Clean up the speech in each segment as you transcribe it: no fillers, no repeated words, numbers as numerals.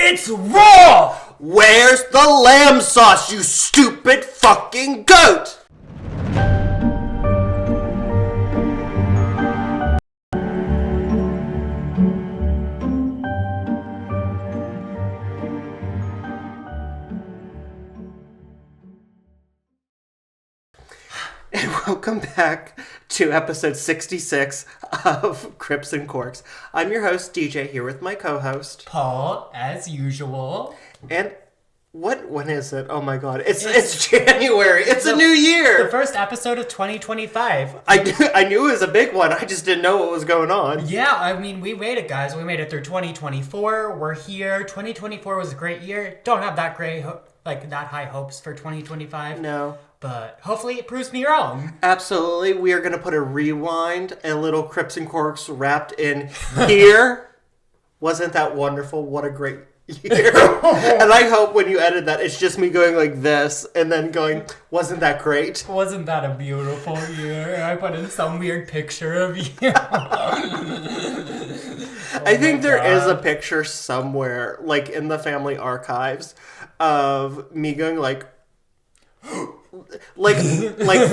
It's raw! Where's the lamb sauce, you stupid fucking goat? And welcome back to episode 66 of Crips and Corks. I'm your host, DJ, here with my co-host, Paul, as usual. And when is it? Oh my god. It's January. It's a new year. The first episode of 2025. I knew it was a big one. I just didn't know what was going on. Yeah, I mean, we made it, guys. We made it through 2024. We're here. 2024 was a great year. Don't have that that high hopes for 2025. No. But hopefully it proves me wrong. Absolutely. We are going to put a rewind, a little Crips and Corks wrapped in here. Wasn't that wonderful? What a great year. And I hope when you edit that, it's just me going like this and then going, wasn't that great? Wasn't that a beautiful year? I put in some weird picture of you. I think there is a picture somewhere, like in the family archives, of me going like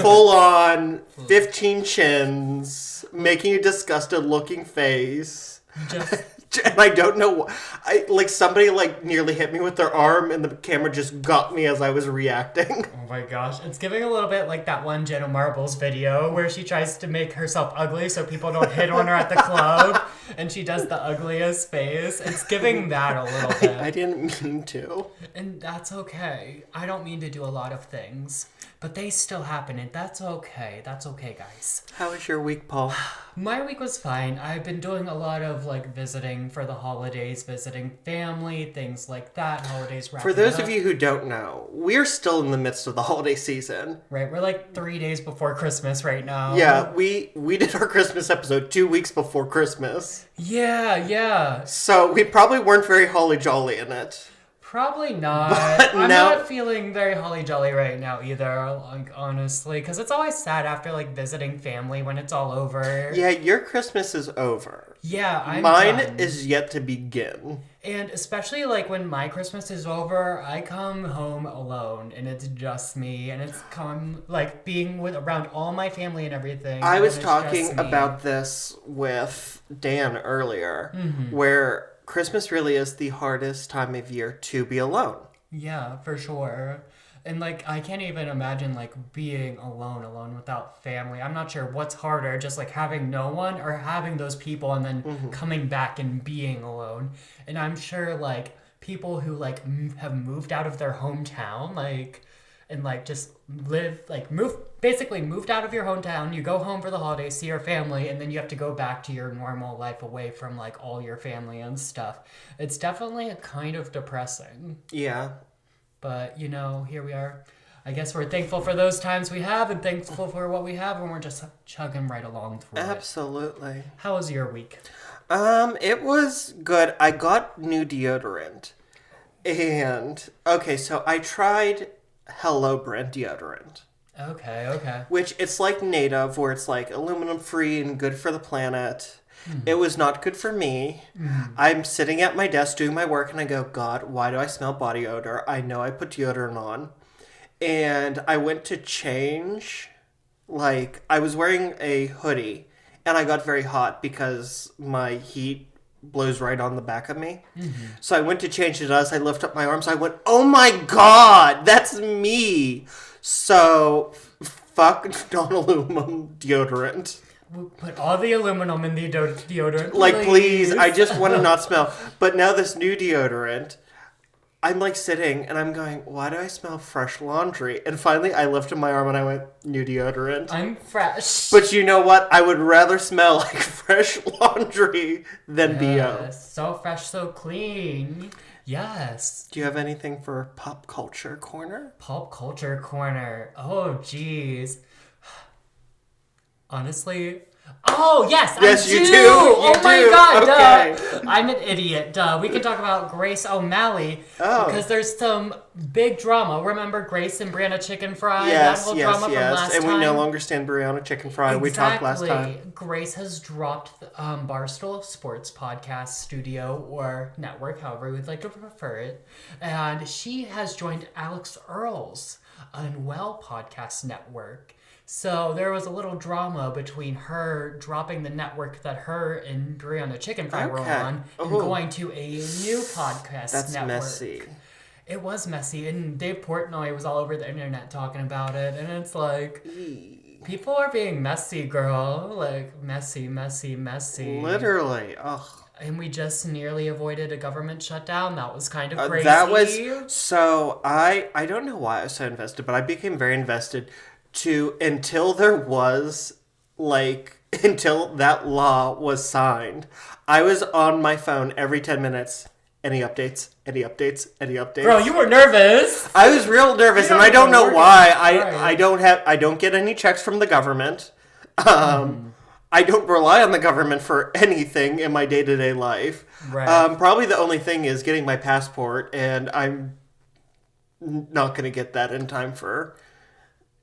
full on 15 chins, making a disgusted looking face. And I don't know, somebody nearly hit me with their arm and the camera just got me as I was reacting. Oh my gosh. It's giving a little bit like that one Jenna Marbles video where she tries to make herself ugly so people don't hit on her at the club and she does the ugliest face. It's giving that a little bit. I didn't mean to. And that's okay. I don't mean to do a lot of things, but they still happen and that's okay. That's okay, guys. How was your week, Paul? My week was fine. I've been doing a lot of visiting for the holidays, visiting family, things like that. Holidays wrapping For those up. of you who don't know, we're still in the midst of the holiday season. Right, we're 3 days before Christmas right now. Yeah, we did our Christmas episode 2 weeks before Christmas. Yeah. So we probably weren't very holly jolly in it. Probably not. But I'm now, not feeling very holly jolly right now either, honestly, because it's always sad after visiting family when it's all over. Yeah, your Christmas is over. Yeah, Mine done. is yet to begin. And especially when my Christmas is over, I come home alone and it's just me, and it's being around all my family and everything. I was talking about this with Dan earlier, where Christmas really is the hardest time of year to be alone. Yeah, for sure. And I can't even imagine being alone without family. I'm not sure what's harder, just having no one or having those people and then coming back and being alone. And I'm sure people who have moved out of their hometown and just live moved out of your hometown. You go home for the holidays, see your family, and then you have to go back to your normal life away from all your family and stuff. It's definitely kind of depressing. Yeah. But, here we are. I guess we're thankful for those times we have and thankful for what we have, and we're just chugging right along through Absolutely. it. How was your week? It was good. I got new deodorant. And, okay, so I tried Hello brand deodorant. Okay. Which it's native, where it's aluminum free and good for the planet. It was not good for me. I'm sitting at my desk doing my work and I go, God, why do I smell body odor? I know I put deodorant on. And I went to change. I was wearing a hoodie and I got very hot because my heat blows right on the back of me. So I went to change it. As I lift up my arms, I went, oh my God, that's me. So fuck non-aluminum deodorant. Put all the aluminum in the deodorant. Please, I just want to not smell. But now this new deodorant, I'm sitting and I'm going, why do I smell fresh laundry? And finally I lifted my arm and I went, new deodorant. I'm fresh. But you know what? I would rather smell like fresh laundry than BO. So fresh, so clean. Yes. Do you have anything for Pop Culture Corner? Pop Culture Corner. Oh, jeez. Honestly, Oh, yes, Yes, I you do. do. Oh my do. God, Okay. duh. I'm an idiot, duh. We can talk about Grace O'Malley because there's some big drama. Remember Grace and Brianna Chicken Fry? That Yes, whole yes, drama from yes. last And time? we no longer stand Brianna Chicken Fry. We talked last time. Grace has dropped the, Barstool Sports Podcast Studio or network, however you would like to prefer it. And she has joined Alex Earls Unwell Podcast Network. So there was a little drama between her dropping the network that her and Brianna Chicken Fry were on and going to a new podcast That's network. messy. It was messy, and Dave Portnoy was all over the internet talking about it, and it's like, people are being messy, girl. Like, messy, messy, messy. Literally. Ugh. And we just nearly avoided a government shutdown. That was kind of crazy. That was... So, I don't know why I was so invested, but I became very invested until there was, until that law was signed. I was on my phone every 10 minutes. Any updates? Any updates? Any updates? Bro, you were nervous. I was real nervous, and I don't know why. I don't get any checks from the government. I don't rely on the government for anything in my day-to-day life. Right. Probably the only thing is getting my passport, and I'm not going to get that in time for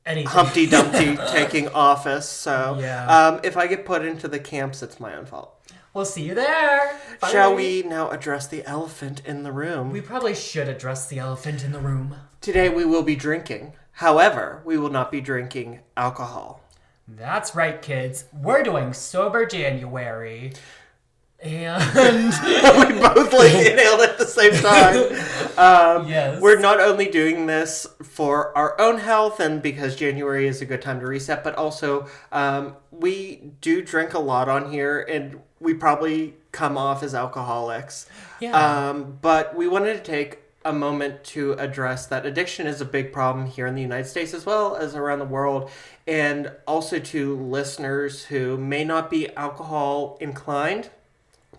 anything. Humpty Dumpty taking office. So Yeah. if I get put into the camps, it's my own fault. We'll see you there. Bye. Shall we now address the elephant in the room? We probably should address the elephant in the room. Today we will be drinking. However, we will not be drinking alcohol. That's right, kids. We're doing Sober January. And we both inhaled at the same time. Yes. We're not only doing this for our own health and because January is a good time to reset, but also we do drink a lot on here and we probably come off as alcoholics. Yeah. But we wanted to take a moment to address that addiction is a big problem here in the United States as well as around the world, and also to listeners who may not be alcohol inclined.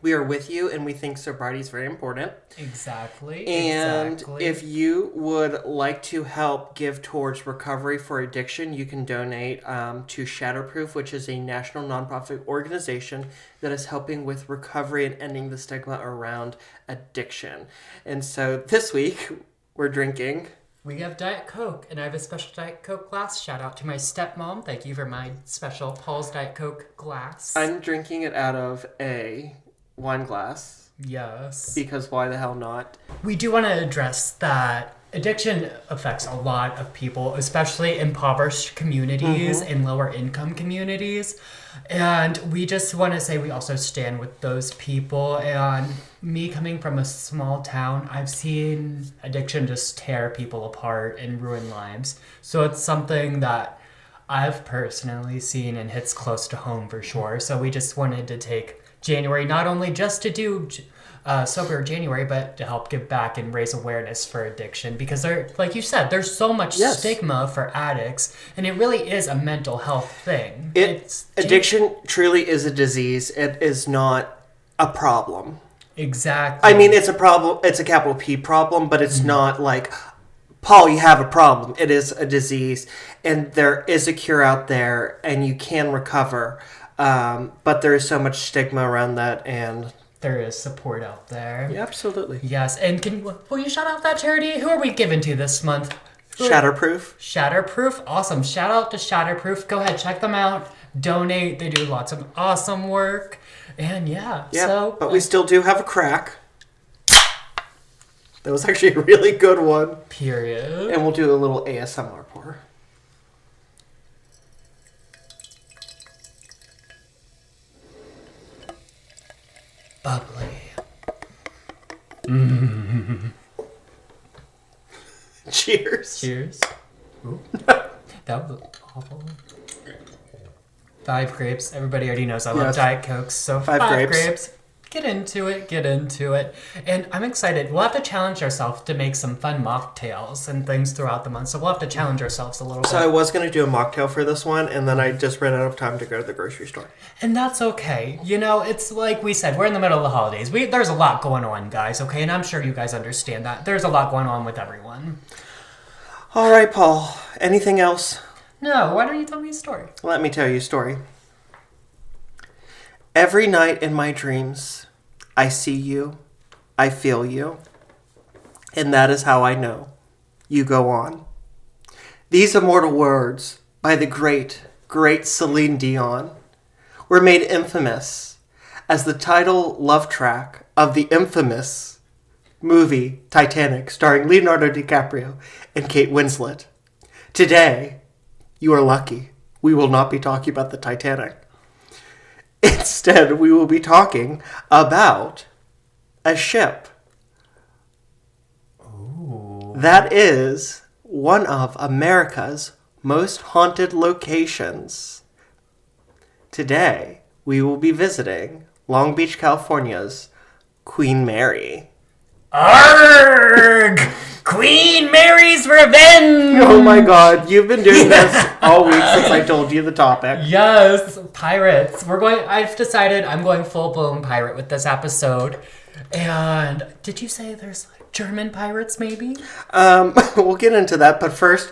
We are with you, and we think sobriety is very important. Exactly. And if you would like to help give towards recovery for addiction, you can donate to Shatterproof, which is a national nonprofit organization that is helping with recovery and ending the stigma around addiction. And so this week, we're drinking... We have Diet Coke, and I have a special Diet Coke glass. Shout out to my stepmom. Thank you for my special Paul's Diet Coke glass. I'm drinking it out of a wine glass. Yes. Because why the hell not? We do want to address that addiction affects a lot of people, especially impoverished communities and lower income communities. And we just want to say we also stand with those people. And me coming from a small town, I've seen addiction just tear people apart and ruin lives. So it's something that I've personally seen and hits close to home for sure. So we just wanted to take January, not only just to do Sober January, but to help give back and raise awareness for addiction. Because there, like you said, there's so much stigma for addicts, and it really is a mental health thing. Addiction truly is a disease. It is not a problem. Exactly. I mean, it's a problem. It's a capital P problem, but it's not like, Paul, you have a problem. It is a disease, and there is a cure out there, and you can recover. But there is so much stigma around that, and there is support out there. Yeah, absolutely. Yes, and will you shout out that charity? Who are we giving to this month? Shatterproof. Shatterproof, awesome. Shout out to Shatterproof. Go ahead, check them out. Donate. They do lots of awesome work, and but we still do have a crack. That was actually a really good one. Period. And we'll do a little ASMR pour. Bubbly. Cheers. Cheers. Ooh. That was awful. 5 grapes. Everybody already knows I love Diet Cokes. So 5 grapes. Get into it. And I'm excited. We'll have to challenge ourselves to make some fun mocktails and things throughout the month. So we'll have to challenge ourselves a little bit. So I was going to do a mocktail for this one, and then I just ran out of time to go to the grocery store. And that's okay. You know, it's like we said, we're in the middle of the holidays. There's a lot going on, guys, okay? And I'm sure you guys understand that. There's a lot going on with everyone. All right, Paul. Anything else? No, why don't you tell me a story? Let me tell you a story. Every night in my dreams, I see you, I feel you, and that is how I know you go on. These immortal words by the great, great Celine Dion were made infamous as the title love track of the infamous movie Titanic, starring Leonardo DiCaprio and Kate Winslet. Today, you are lucky. We will not be talking about the Titanic. Instead, we will be talking about a ship. Ooh. That is one of America's most haunted locations. Today, we will be visiting Long Beach, California's Queen Mary. Arrgh! Queen Mary's Revenge! Oh my god, you've been doing this all week since I told you the topic. Yes, pirates. I've decided I'm going full-blown pirate with this episode. And did you say there's German pirates maybe? We'll get into that, but first,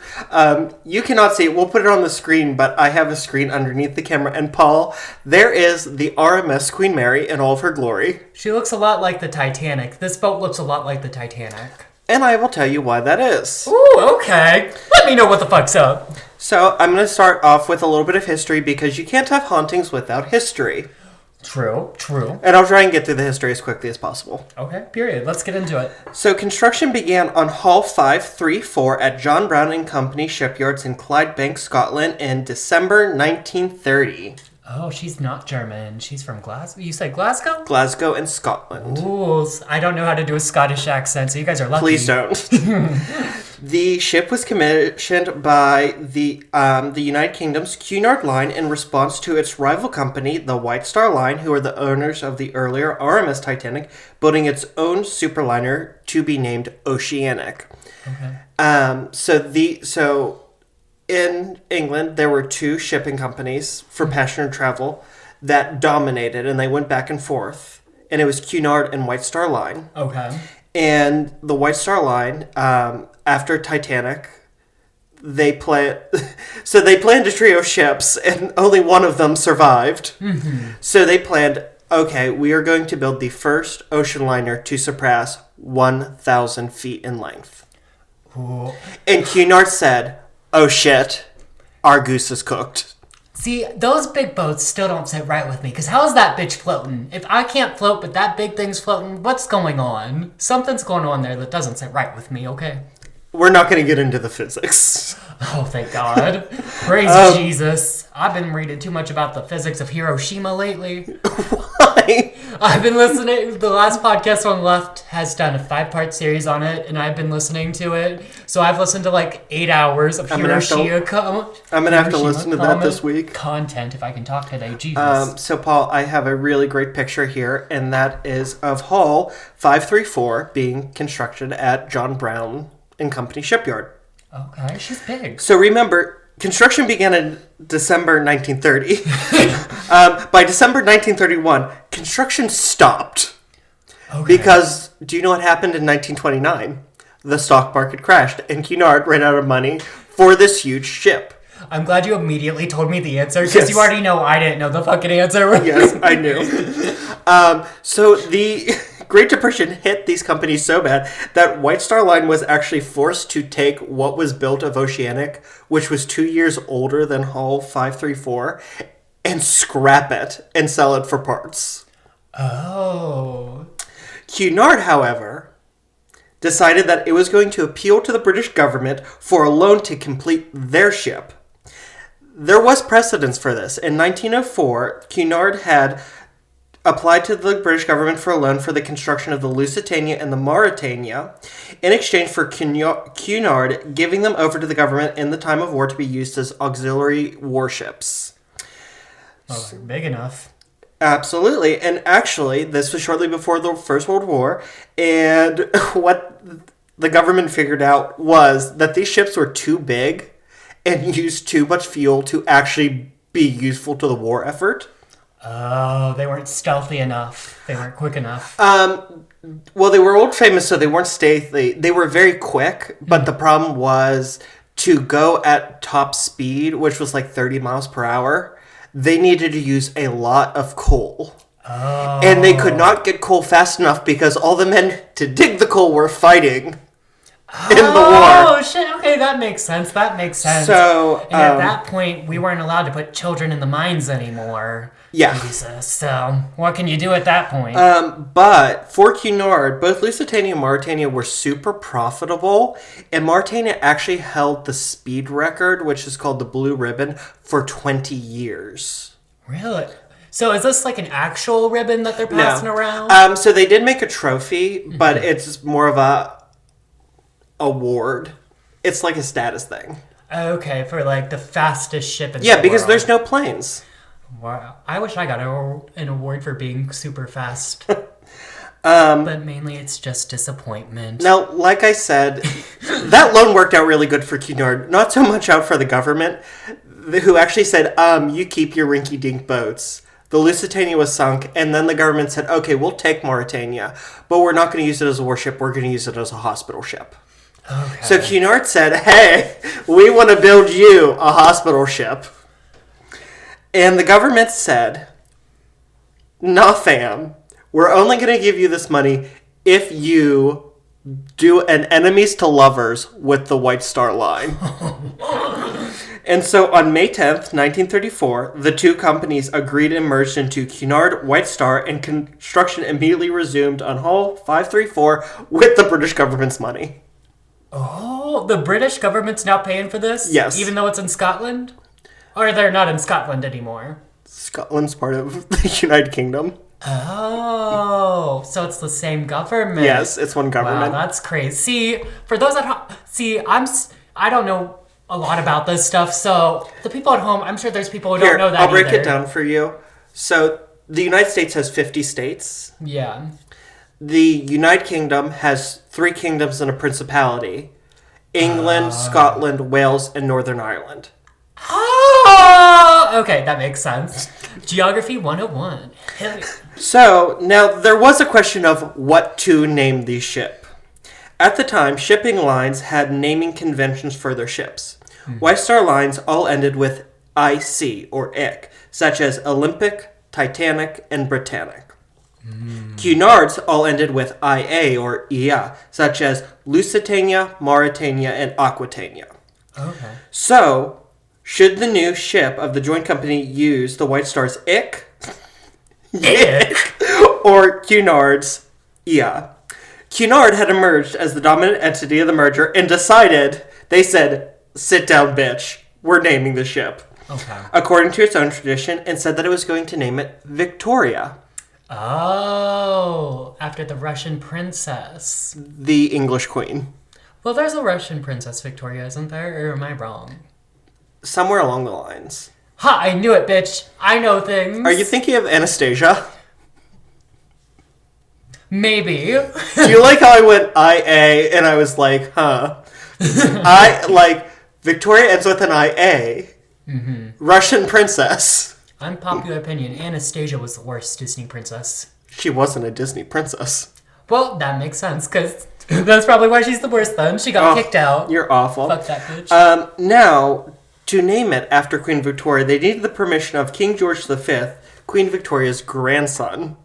you cannot see it. We'll put it on the screen, but I have a screen underneath the camera. And Paul, there is the RMS Queen Mary in all of her glory. She looks a lot like the Titanic. This boat looks a lot like the Titanic. And I will tell you why that is. Ooh, okay. Let me know what the fuck's up. So, I'm going to start off with a little bit of history because you can't have hauntings without history. True. And I'll try and get through the history as quickly as possible. Okay, period. Let's get into it. So, construction began on Hull 534 at John Brown and Company shipyards in Clydebank, Scotland in December 1930. Oh, she's not German. She's from Glasgow. You said Glasgow? Glasgow and Scotland. Ooh, I don't know how to do a Scottish accent, so you guys are lucky. Please don't. The ship was commissioned by the United Kingdom's Cunard Line in response to its rival company, the White Star Line, who are the owners of the earlier RMS Titanic, building its own superliner to be named Oceanic. Okay. So in England, there were two shipping companies for passenger travel that dominated, and they went back and forth. And it was Cunard and White Star Line. Okay. And the White Star Line, after Titanic, they planned a trio of ships, and only one of them survived. Mm-hmm. So they planned, okay, we are going to build the first ocean liner to surpass 1,000 feet in length. Ooh. And Cunard said, oh shit, our goose is cooked. See, those big boats still don't sit right with me, because how is that bitch floating? If I can't float, but that big thing's floating, what's going on? Something's going on there that doesn't sit right with me, okay? We're not going to get into the physics. Oh, thank God. Praise Jesus. I've been reading too much about the physics of Hiroshima lately. Why? I've been listening. The last podcast on Left has done a 5-part series on it, and I've been listening to it. So I've listened to like 8 hours of Hiroshima. I'm going to have to listen to that this week. Content, if I can talk today. Jesus. So, Paul, I have a really great picture here, and that is of Hull 534 being constructed at John Brown and Company shipyard. Okay, she's big. So remember, construction began in December 1930. By December 1931, construction stopped. Okay. Because, do you know what happened in 1929? The stock market crashed, and Cunard ran out of money for this huge ship. I'm glad you immediately told me the answer, because you already know I didn't know the fucking answer. Yes, I knew. So the Great Depression hit these companies so bad that White Star Line was actually forced to take what was built of Oceanic, which was 2 years older than Hull 534, and scrap it and sell it for parts. Oh. Cunard, however, decided that it was going to appeal to the British government for a loan to complete their ship. There was precedence for this. In 1904, Cunard had applied to the British government for a loan for the construction of the Lusitania and the Mauretania in exchange for Cunard giving them over to the government in the time of war to be used as auxiliary warships. Oh, big enough. Absolutely. And actually, this was shortly before the First World War, and what the government figured out was that these ships were too big and used too much fuel to actually be useful to the war effort. Oh, they weren't stealthy enough. They weren't quick enough. Well, they were old famous, so they weren't stealthy. They were very quick, but the problem was to go at top speed, which was like 30 miles per hour. they needed to use a lot of coal. Oh. And they could not get coal fast enough because all the men to dig the coal were fighting in the war. Oh, shit. Okay, that makes sense. So, and at that point, we weren't allowed to put children in the mines anymore. Yeah. Jesus. So, what can you do at that point? But for Cunard, both Lusitania and Mauretania were super profitable. And Mauretania actually held the speed record, which is called the Blue Ribbon, for 20 years. Really? So is this like an actual ribbon that they're passing around? So they did make a trophy, but it's more of a award. It's like a status thing. Okay, for like the fastest ship in the Yeah, because world. there's no planes. Wow. I wish I got an award for being super fast. But mainly it's just disappointment. Now, like I said, that loan worked out really good for Cunard. Not so much out for the government, who actually said, you keep your rinky-dink boats. The Lusitania was sunk, and then the government said, okay, we'll take Mauretania, but we're not going to use it as a warship, we're going to use it as a hospital ship. Okay. So Cunard said, hey, we want to build you a hospital ship. And the government said, nah, fam, we're only going to give you this money if you do an enemies to lovers with the White Star Line. And so on May 10th, 1934, the two companies agreed and merged into Cunard White Star, and construction immediately resumed on Hull 534 with the British government's money. Oh, the British government's now paying for this? Yes. Even though it's in Scotland? Or they're not in Scotland anymore? Scotland's part of the United Kingdom. Oh, so it's the same government. Yes, it's one government. Wow, that's crazy. See, for those at home, I don't know a lot about this stuff, so the people at home, I'm sure there's people who don't know that I'll break either. it down for you. So the United States has 50 states. Yeah. The United Kingdom has 3 kingdoms and a principality. England, Scotland, Wales, and Northern Ireland. Oh, okay, that makes sense. Geography 101. So, now, there was a question of what to name the ship. At the time, shipping lines had naming conventions for their ships. White Star lines all ended with IC, or IC, such as Olympic, Titanic, and Britannic. Cunard's all ended with IA, or IA, such as Lusitania, Mauretania, and Aquitania. Okay. So, should the new ship of the joint company use the White Star's IC, or Cunard's IA? Cunard had emerged as the dominant entity of the merger and decided, they said, sit down, bitch. We're naming the ship. Okay. According to its own tradition, and said that it was going to name it Victoria. Oh, after the Russian princess. The English queen. Well, there's a Russian princess Victoria, isn't there? Or am I wrong? Somewhere along the lines. Ha! I knew it, bitch! I know things! Are you thinking of Anastasia? Maybe. Do you like how I went IA and I was like, huh? Victoria ends with an IA. Mm-hmm. Russian princess. Unpopular opinion, Anastasia was the worst Disney princess. She wasn't a Disney princess. Well, that makes sense, because that's probably why she's the worst then. She got kicked out. You're awful. Fuck that bitch. Now, to name it after Queen Victoria, they needed the permission of King George V, Queen Victoria's grandson.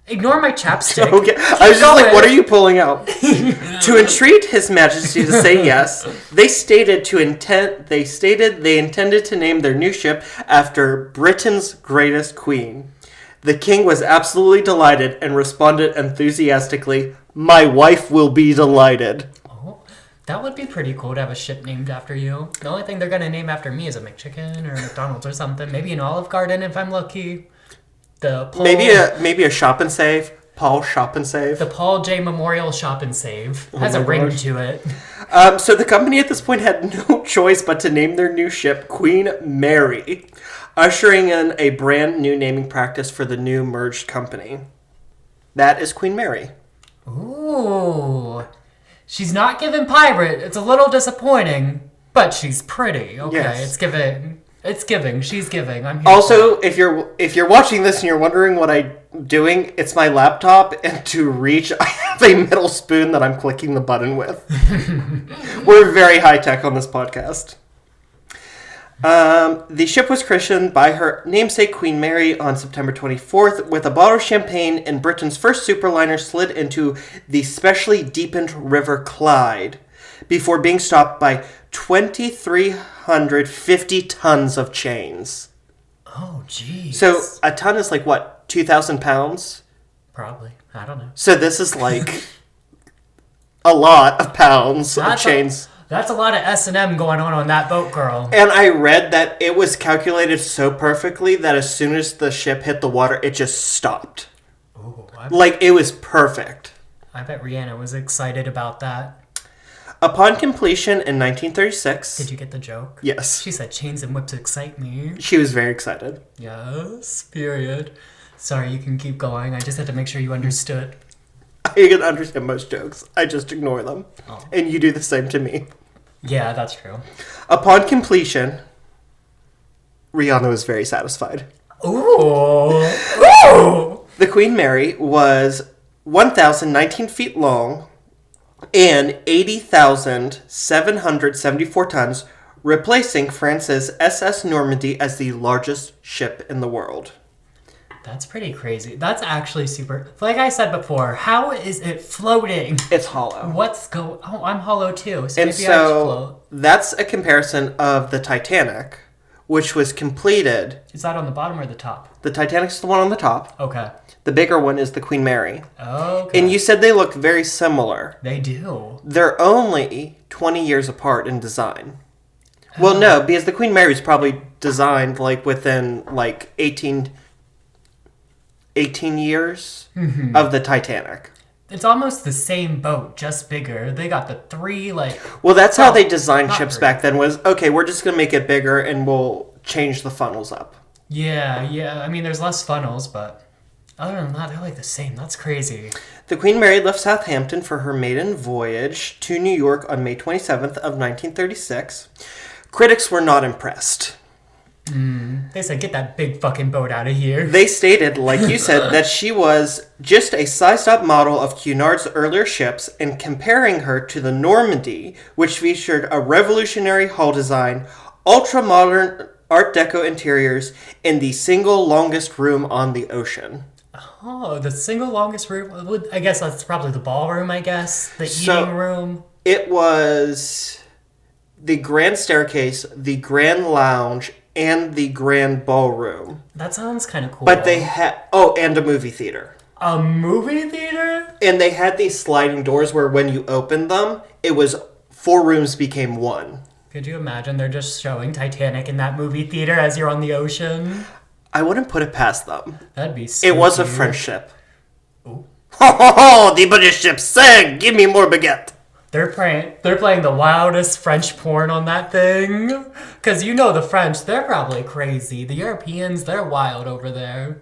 Ignore my chapstick. Okay. I was just like, what are you pulling out? To entreat His Majesty to say yes, they intended to name their new ship after Britain's greatest queen. The king was absolutely delighted and responded enthusiastically, "My wife will be delighted." Oh, that would be pretty cool to have a ship named after you. The only thing they're going to name after me is a McChicken or a McDonald's or something. Maybe an Olive Garden if I'm lucky. Maybe a Shop and Save. Paul Shop and Save. The Paul J. Memorial Shop and Save. Has a ring to it. So the company at this point had no choice but to name their new ship Queen Mary, ushering in a brand new naming practice for the new merged company. That is Queen Mary. Ooh. She's not giving pirate. It's a little disappointing, but she's pretty. Okay, yes. It's giving. She's giving. I'm here. Also, if you're watching this and you're wondering what I'm doing, it's my laptop, and to reach, I have a metal spoon that I'm clicking the button with. We're very high tech on this podcast. The ship was christened by her namesake Queen Mary on September 24th with a bottle of champagne, and Britain's first superliner slid into the specially deepened River Clyde before being stopped by 2,350 tons of chains. Oh, jeez. So a ton is like, what, 2,000 pounds? Probably. I don't know. So this is like a lot of pounds of chains. That's a lot of S&M going on that boat, girl. And I read that it was calculated so perfectly that as soon as the ship hit the water, it just stopped. Ooh, Like, it was perfect. I bet Rihanna was excited about that. Upon completion in 1936... Did you get the joke? Yes. She said, chains and whips excite me. She was very excited. Yes, period. Sorry, you can keep going. I just had to make sure you understood. I can understand most jokes. I just ignore them. Oh. And you do the same to me. Yeah, that's true. Upon completion, Rihanna was very satisfied. Ooh! Ooh! The Queen Mary was 1,019 feet long and 80,774 tons, replacing France's SS Normandy as the largest ship in the world. That's pretty crazy. That's actually super... Like I said before, how is it floating? It's hollow. Oh, I'm hollow too. So And maybe I should float. so that's a comparison of the Titanic, which was completed... Is that on the bottom or the top? The Titanic's the one on the top. Okay. The bigger one is the Queen Mary. Okay. And you said they look very similar. They do. They're only 20 years apart in design. Well, no, because the Queen Mary was probably designed like within like 18 years of the Titanic. It's almost the same boat, just bigger. They got the three, like... Well, that's how they designed ships three. back then was, okay, we're just going to make it bigger and we'll change the funnels up. Yeah. I mean, there's less funnels, but other than that, they're like the same. That's crazy. The Queen Mary left Southampton for her maiden voyage to New York on May 27th of 1936. Critics were not impressed. They said, get that big fucking boat out of here. They stated, like you said, that she was just a sized-up model of Cunard's earlier ships, and comparing her to the Normandy, which featured a revolutionary hull design, ultra-modern Art Deco interiors, and the single longest room on the ocean. Oh, the single longest room? I guess that's probably the ballroom, I guess. The eating room. It was the grand staircase, the grand lounge, and the grand ballroom. That sounds kind of cool. But they had... Oh, and a movie theater. A movie theater? And they had these sliding doors where when you opened them, it was 4 rooms became 1. Could you imagine they're just showing Titanic in that movie theater as you're on the ocean? I wouldn't put it past them. That'd be spooky. It was a French ship. Ooh. Ho ho ho! The British ship sang! Give me more baguette! They're playing the wildest French porn on that thing. Because you know the French, they're probably crazy. The Europeans, they're wild over there.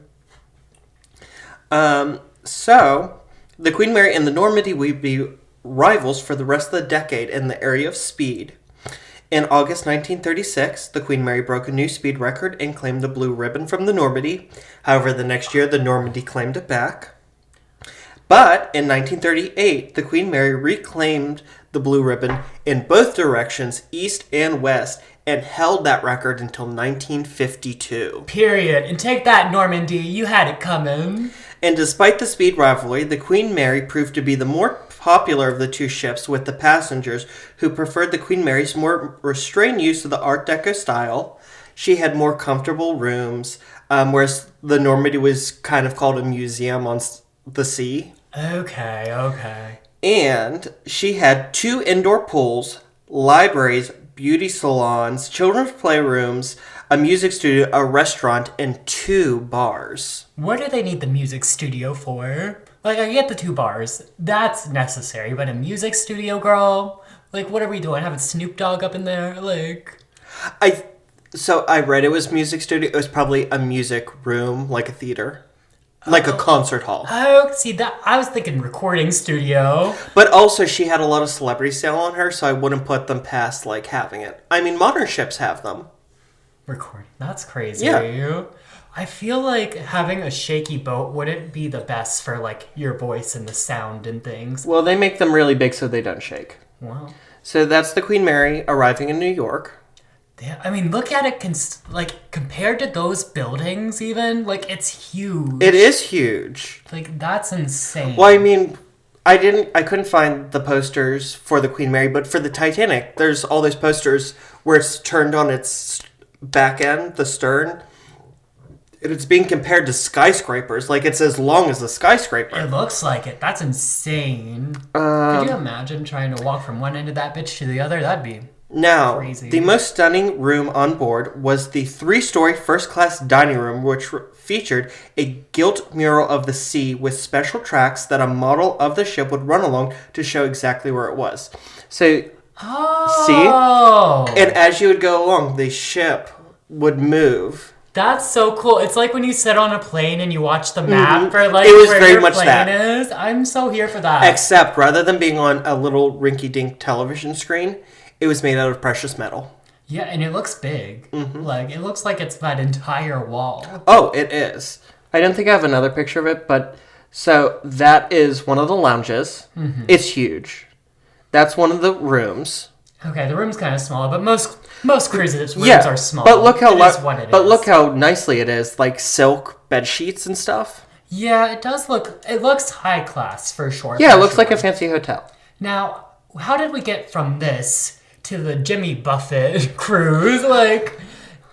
So, the Queen Mary and the Normandy would be rivals for the rest of the decade in the area of speed. In August 1936, the Queen Mary broke a new speed record and claimed the blue ribbon from the Normandy. However, the next year, the Normandy claimed it back. But in 1938, the Queen Mary reclaimed the blue ribbon in both directions, east and west, and held that record until 1952. Period. And take that, Normandy. You had it coming. And despite the speed rivalry, the Queen Mary proved to be the more popular of the two ships, with the passengers who preferred the Queen Mary's more restrained use of the Art Deco style. She had more comfortable rooms, whereas the Normandy was kind of called a museum on the sea. Okay. And she had 2 indoor pools, libraries, beauty salons, children's playrooms, a music studio, a restaurant, and 2 bars. What do they need the music studio for? Like, I get the 2 bars. That's necessary. But a music studio, girl? Like, what are we doing? Having Snoop Dogg up in there? Like... So I read it was music studio. It was probably a music room, like a theater. Like a concert hall. Oh, see, that I was thinking recording studio. But also, she had a lot of celebrity sale on her, so I wouldn't put them past, like, having it. I mean, modern ships have them. Recording. That's crazy. Yeah. I feel like having a shaky boat wouldn't be the best for, like, your voice and the sound and things. Well, they make them really big so they don't shake. Wow. So that's the Queen Mary arriving in New York. Yeah, I mean, look at it, like, compared to those buildings even, like, it's huge. It is huge. Like, that's insane. Well, I mean, I couldn't find the posters for the Queen Mary, but for the Titanic, there's all those posters where it's turned on its back end, the stern, and it's being compared to skyscrapers. Like, it's as long as a skyscraper. It looks like it. That's insane. Could you imagine trying to walk from one end of that bitch to the other? That'd be crazy. The most stunning room on board was the 3-story first-class dining room, which featured a gilt mural of the sea with special tracks that a model of the ship would run along to show exactly where it was. So, see? And as you would go along, the ship would move. That's so cool. It's like when you sit on a plane and you watch the map for like it was where very your much plane that. is. I'm so here for that. Except rather than being on a little rinky-dink television screen, it was made out of precious metal. Yeah, and it looks big. Like, it looks like it's that entire wall. Oh, it is. I don't think I have another picture of it, but so that is one of the lounges. It's huge. That's one of the rooms. Okay, the room's kind of small, but most cruises rooms are small. But look how look how nicely it is, like silk bed sheets and stuff. Yeah, it does look. It looks high class for sure. Yeah, it looks like a fancy hotel. Now, how did we get from this to the Jimmy Buffett cruise? Like,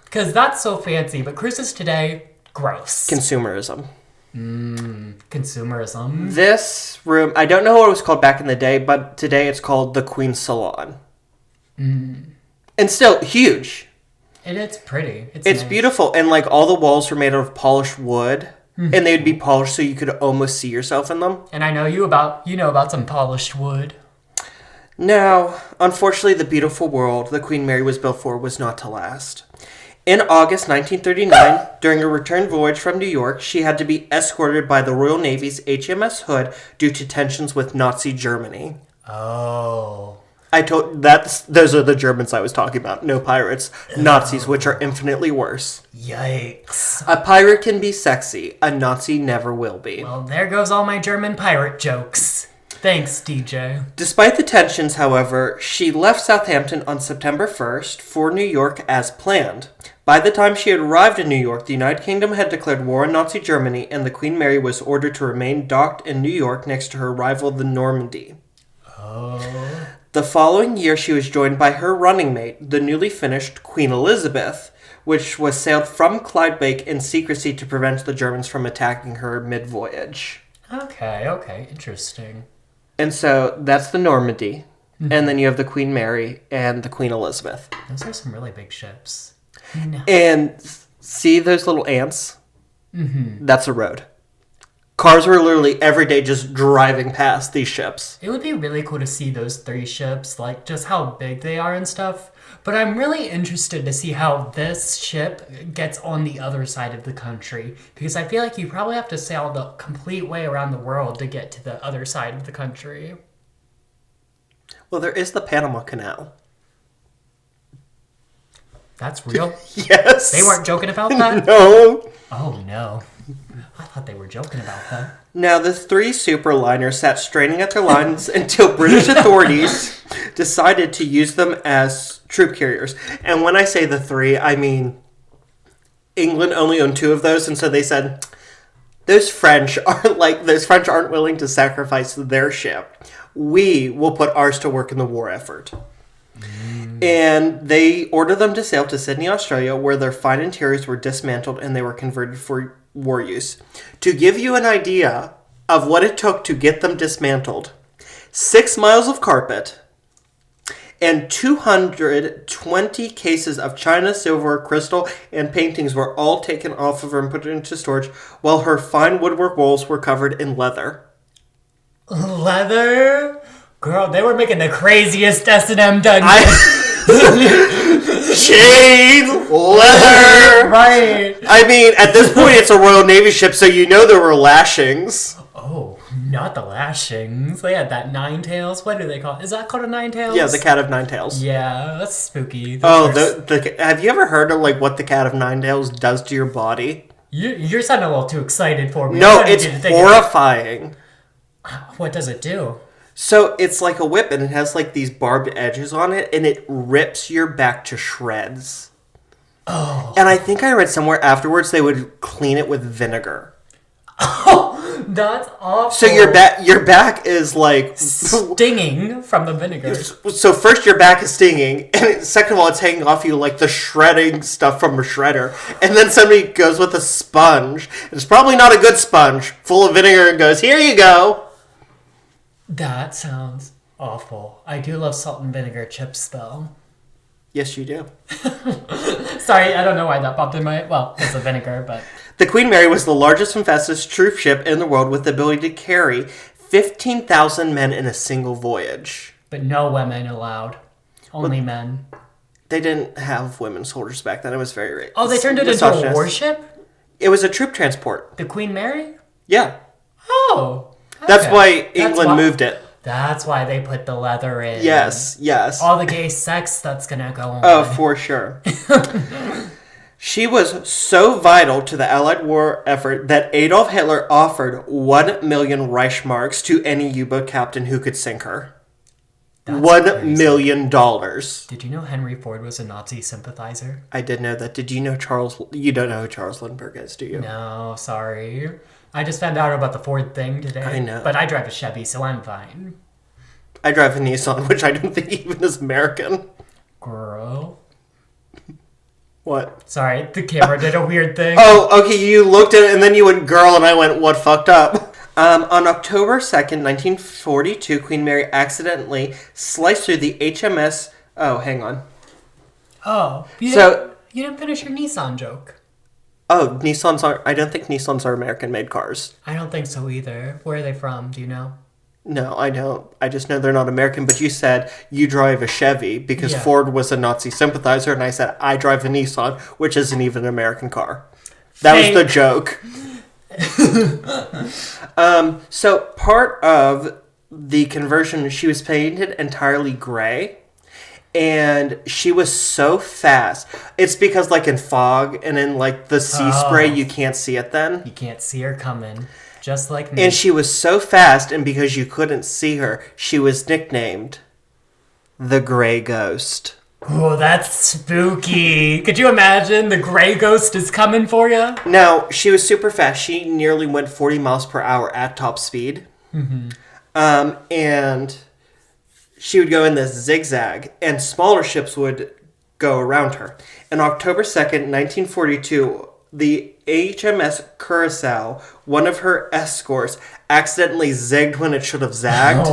because that's so fancy, but cruises today, gross. Consumerism. Consumerism. This room, I don't know what it was called back in the day, but today it's called the Queen's Salon. And still huge. And it's pretty. It's nice. Beautiful. And like all the walls were made out of polished wood. And they would be polished so you could almost see yourself in them. And I know you know about some polished wood. Now, unfortunately, the beautiful world the Queen Mary was built for was not to last. In August 1939, during a return voyage from New York, she had to be escorted by the Royal Navy's HMS Hood due to tensions with Nazi Germany. Oh. Those are the Germans I was talking about. No pirates. Nazis, which are infinitely worse. Yikes. A pirate can be sexy. A Nazi never will be. Well, there goes all my German pirate jokes. Thanks, DJ. Despite the tensions, however, she left Southampton on September 1st for New York as planned. By the time she had arrived in New York, the United Kingdom had declared war on Nazi Germany, and the Queen Mary was ordered to remain docked in New York next to her rival, the Normandy. Oh. The following year, she was joined by her running mate, the newly finished Queen Elizabeth, which was sailed from Clydebank in secrecy to prevent the Germans from attacking her mid-voyage. Okay, interesting. And so that's the Normandy, and then you have the Queen Mary and the Queen Elizabeth. Those are some really big ships. No. And see those little ants? That's a road. Cars were literally every day just driving past these ships. It would be really cool to see those 3 ships, like just how big they are and stuff. But I'm really interested to see how this ship gets on the other side of the country. Because I feel like you probably have to sail the complete way around the world to get to the other side of the country. Well, there is the Panama Canal. That's real? Yes. They weren't joking about that? No. Oh, no. I thought they were joking about that. Now, the 3 superliners sat straining at their lines until British authorities decided to use them as troop carriers. And when I say the 3, I mean England only owned 2 of those, and so they said, those French aren't willing to sacrifice their ship. We will put ours to work in the war effort. And they ordered them to sail to Sydney, Australia, where their fine interiors were dismantled and they were converted for war use. To give you an idea of what it took to get them dismantled, 6 miles of carpet and 220 cases of china, silver, crystal, and paintings were all taken off of her and put into storage, while her fine woodwork walls were covered in leather. Leather? Girl, they were making the craziest S&M dungeon. Chains, leather. Right. I mean, at this point, it's a Royal Navy ship, so you know there were lashings. Oh, not the lashings. They had that 9 tails. What do they call it? Is that called a 9 tails? Yeah, the cat of 9 tails. Yeah, that's spooky. Have you ever heard of what the cat of 9 tails does to your body? You're sounding a little too excited for me. No, it's horrifying. What does it do? So it's like a whip, and it has like these barbed edges on it, and it rips your back to shreds. Oh. And I think I read somewhere afterwards they would clean it with vinegar. Oh, that's awful. So your back is like stinging from the vinegar. So first your back is stinging, and second of all it's hanging off you like the shredding stuff from a shredder. And then somebody goes with a sponge. It's probably not a good sponge, full of vinegar, and goes, "Here you go." That sounds awful. I do love salt and vinegar chips, though. Yes, you do. Sorry, I don't know why that popped in my... Well, it's the vinegar, but... The Queen Mary was the largest and fastest troop ship in the world with the ability to carry 15,000 men in a single voyage. But no women allowed. Only men. They didn't have women soldiers back then. It was very rare. Oh, they turned it into a warship? It was a troop transport. The Queen Mary? Yeah. Oh. Okay. That's why England moved it. That's why they put the leather in. Yes, yes. All the gay sex that's gonna go on. Oh, for sure. She was so vital to the Allied war effort that Adolf Hitler offered 1 million Reichsmarks to any U-boat captain who could sink her. That's $1 crazy. million. Did you know Henry Ford was a Nazi sympathizer? I did know that. Did you know Charles... You don't know who Charles Lindbergh is, do you? No, sorry. I just found out about the Ford thing today. I know. But I drive a Chevy, so I'm fine. I drive a Nissan, which I don't think even is American. Girl. What? Sorry, the camera did a weird thing. Oh, okay, you looked at it and then you went, girl, and I went, what fucked up? On October 2nd, 1942, Queen Mary accidentally sliced through the HMS... Oh, hang on. Oh. You didn't finish your Nissan joke. Oh, Nissans are... I don't think Nissans are American-made cars. I don't think so either. Where are they from? Do you know? No, I don't. I just know they're not American, but you said you drive a Chevy because Ford was a Nazi sympathizer, and I said I drive a Nissan, which isn't even an American car. That was the joke. So part of the conversion, she was painted entirely gray. And she was so fast. It's because, like, in fog and in, like, the sea spray, you can't see it then. You can't see her coming. Just like me. And she was so fast, and because you couldn't see her, she was nicknamed the Gray Ghost. Oh, that's spooky. Could you imagine the Gray Ghost is coming for you? Now, she was super fast. She nearly went 40 miles per hour at top speed. Mm-hmm. And... she would go in this zigzag, and smaller ships would go around her. On October 2nd, 1942, the HMS Curacao, one of her escorts, accidentally zigged when it should have zagged.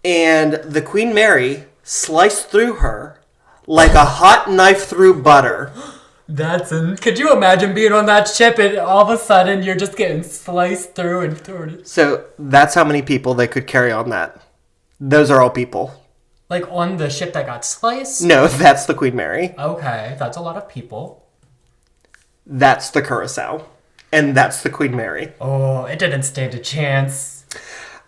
And the Queen Mary sliced through her like a hot knife through butter. Could you imagine being on that ship and all of a sudden you're just getting sliced through and through? So that's how many people they could carry on that. Those are all people. Like on the ship that got sliced? No, that's the Queen Mary. Okay, that's a lot of people. That's the Curacao. And that's the Queen Mary. Oh, it didn't stand a chance.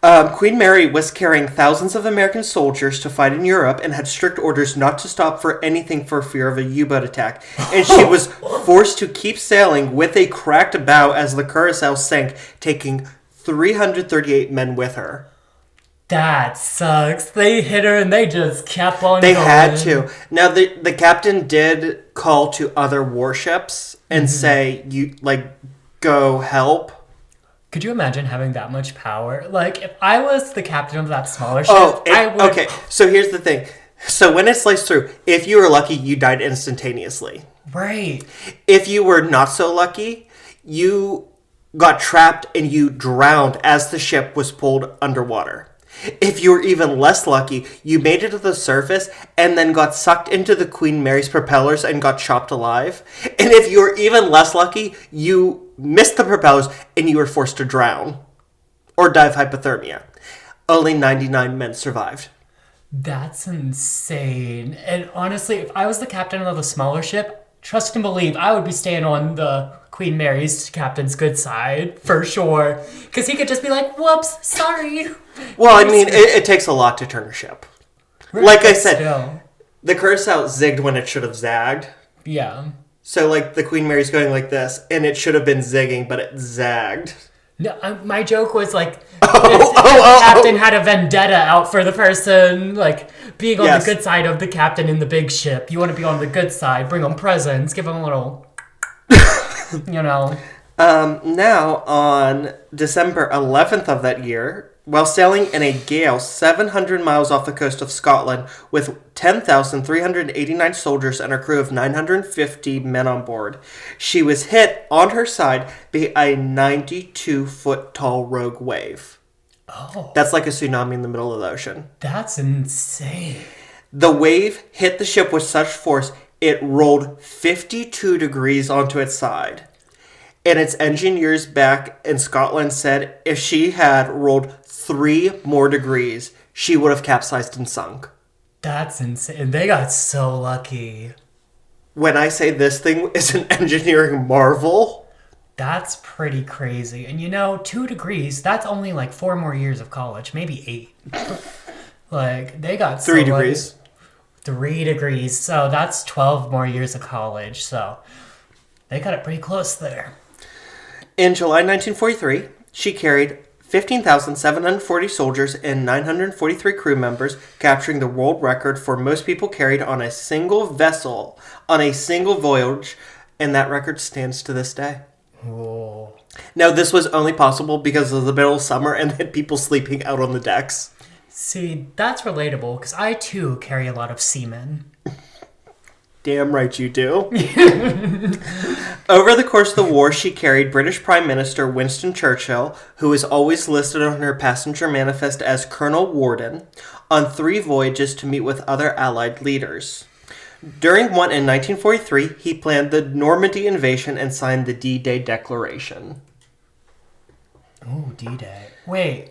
Queen Mary was carrying thousands of American soldiers to fight in Europe and had strict orders not to stop for anything for fear of a U-boat attack. And she was forced to keep sailing with a cracked bow as the Curacao sank, taking 338 men with her. That sucks. They hit her and they just kept on They going. had to. Now, the captain did call to other warships and say, go help. Could you imagine having that much power? Like, if I was the captain of that smaller ship, I would... Okay, so here's the thing. So when it sliced through, if you were lucky, you died instantaneously. Right. If you were not so lucky, you got trapped and you drowned as the ship was pulled underwater. If you were even less lucky, you made it to the surface and then got sucked into the Queen Mary's propellers and got chopped alive. And if you were even less lucky, you missed the propellers and you were forced to drown or die of hypothermia. Only 99 men survived. That's insane. And honestly, if I was the captain of the smaller ship, trust and believe, I would be staying on the Queen Mary's captain's good side, for sure. Because he could just be like, whoops, sorry. Well, I mean, it takes a lot to turn a ship. Like I said, the Curacao zigged when it should have zagged. Yeah. So, like, the Queen Mary's going like this, and it should have been zigging, but it zagged. No, my joke was like, the captain had a vendetta out for the person, like, being on the good side of the captain in the big ship. You want to be on the good side, bring them presents, give them a little, you know. Now, on December 11th of that year, while sailing in a gale 700 miles off the coast of Scotland with 10,389 soldiers and a crew of 950 men on board, she was hit on her side by a 92-foot-tall rogue wave. Oh. That's like a tsunami in the middle of the ocean. That's insane. The wave hit the ship with such force, it rolled 52 degrees onto its side. And its engineers back in Scotland said if she had rolled 3 more degrees, she would have capsized and sunk. That's insane. They got so lucky. When I say this thing is an engineering marvel... That's pretty crazy. And 2 degrees, that's only like 4 more years of college. Maybe 8. Like, they got 3 degrees. 3 degrees. So that's 12 more years of college. So they got it pretty close there. In July 1943, she carried 15,740 soldiers and 943 crew members, capturing the world record for most people carried on a single vessel on a single voyage, and that record stands to this day. Oh. Now, this was only possible because of the middle of summer and had people sleeping out on the decks. See, that's relatable, because I, too, carry a lot of semen. Damn right you do. Over the course of the war, she carried British Prime Minister Winston Churchill, who is always listed on her passenger manifest as Colonel Worden, on 3 voyages to meet with other Allied leaders. During one in 1943, he planned the Normandy invasion and signed the D-Day Declaration. Oh, D-Day. Wait.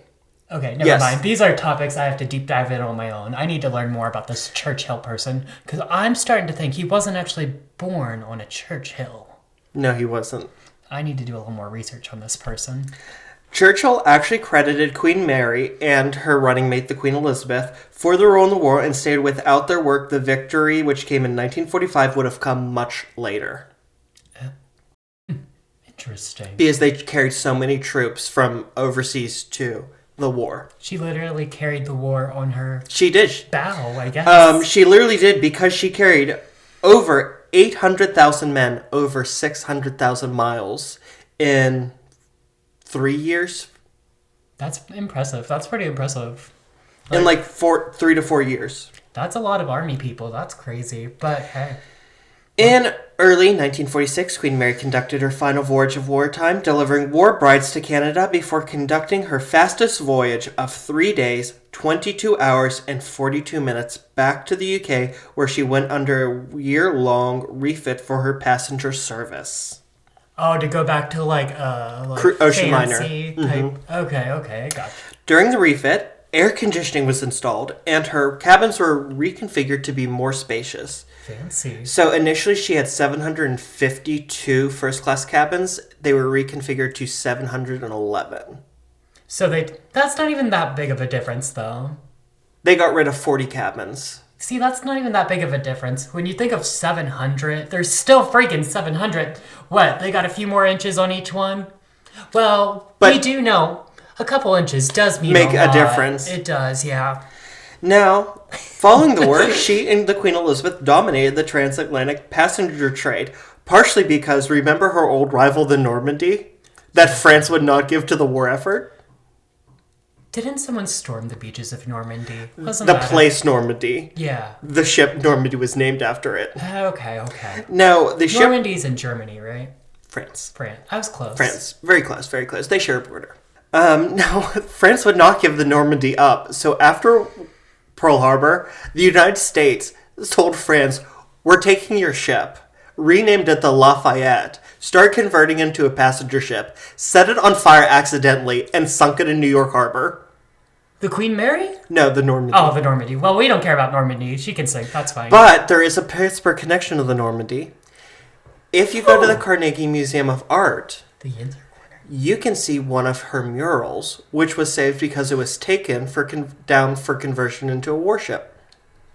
Okay, never mind. These are topics I have to deep dive in on my own. I need to learn more about this Churchill person, because I'm starting to think he wasn't actually born on a church hill. No, he wasn't. I need to do a little more research on this person. Churchill actually credited Queen Mary and her running mate, the Queen Elizabeth, for the role in the war and stated without their work, the victory, which came in 1945, would have come much later. Interesting. Because they carried so many troops from overseas to the war. She literally carried the war on her She did. bow, I guess. She literally did, because she carried over 800,000 men over 600,000 miles in 3 years. That's impressive. That's pretty impressive. In 3 to 4 years. That's a lot of army people. That's crazy. But hey. In early 1946, Queen Mary conducted her final voyage of wartime, delivering war brides to Canada before conducting her fastest voyage of 3 days, 22 hours, and 42 minutes back to the UK, where she went under a year-long refit for her passenger service. Oh, to go back to ocean liner type. Mm-hmm. Okay, gotcha. During the refit, air conditioning was installed, and her cabins were reconfigured to be more spacious. Fancy. So initially she had 752 first-class cabins. They were reconfigured to 711. So that's not even that big of a difference, though. They got rid of 40 cabins. See, that's not even that big of a difference. When you think of 700, there's still freaking 700. What, they got a few more inches on each one? Well, we do know a couple inches does mean make a difference. It does, yeah. Now, following the war, she and the Queen Elizabeth dominated the transatlantic passenger trade, partially because, remember her old rival, the Normandy, that France would not give to the war effort? Didn't someone storm the beaches of Normandy? The place Normandy. Yeah. The ship Normandy was named after it. Okay. Now, the ship... Normandy's in Germany, right? France. I was close. France. Very close, very close. They share a border. Now, France would not give the Normandy up, so after Pearl Harbor, the United States told France, we're taking your ship, renamed it the Lafayette, started converting it into a passenger ship, set it on fire accidentally, and sunk it in New York Harbor. The Queen Mary? No, the Normandy. Oh, the Normandy. Well, we don't care about Normandy. She can sink. That's fine. But there is a Pittsburgh connection to the Normandy. If you go to the Carnegie Museum of Art... The Yinzer Corner. You can see one of her murals, which was saved because it was taken down for conversion into a warship.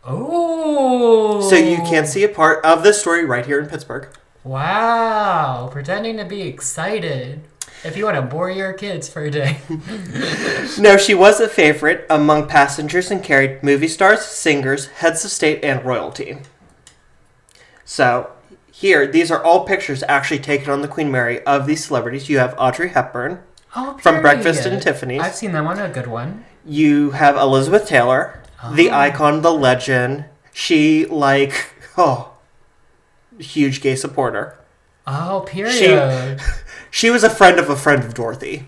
Oh! So you can see a part of this story right here in Pittsburgh. Wow! Pretending to be excited. If you want to bore your kids for a day. No, she was a favorite among passengers and carried movie stars, singers, heads of state, and royalty. So, here, these are all pictures actually taken on the Queen Mary of these celebrities. You have Audrey Hepburn from Breakfast and Tiffany's. I've seen that one, a good one. You have Elizabeth Taylor, the icon, the legend. She, huge gay supporter. Oh, period. She was a friend of Dorothy.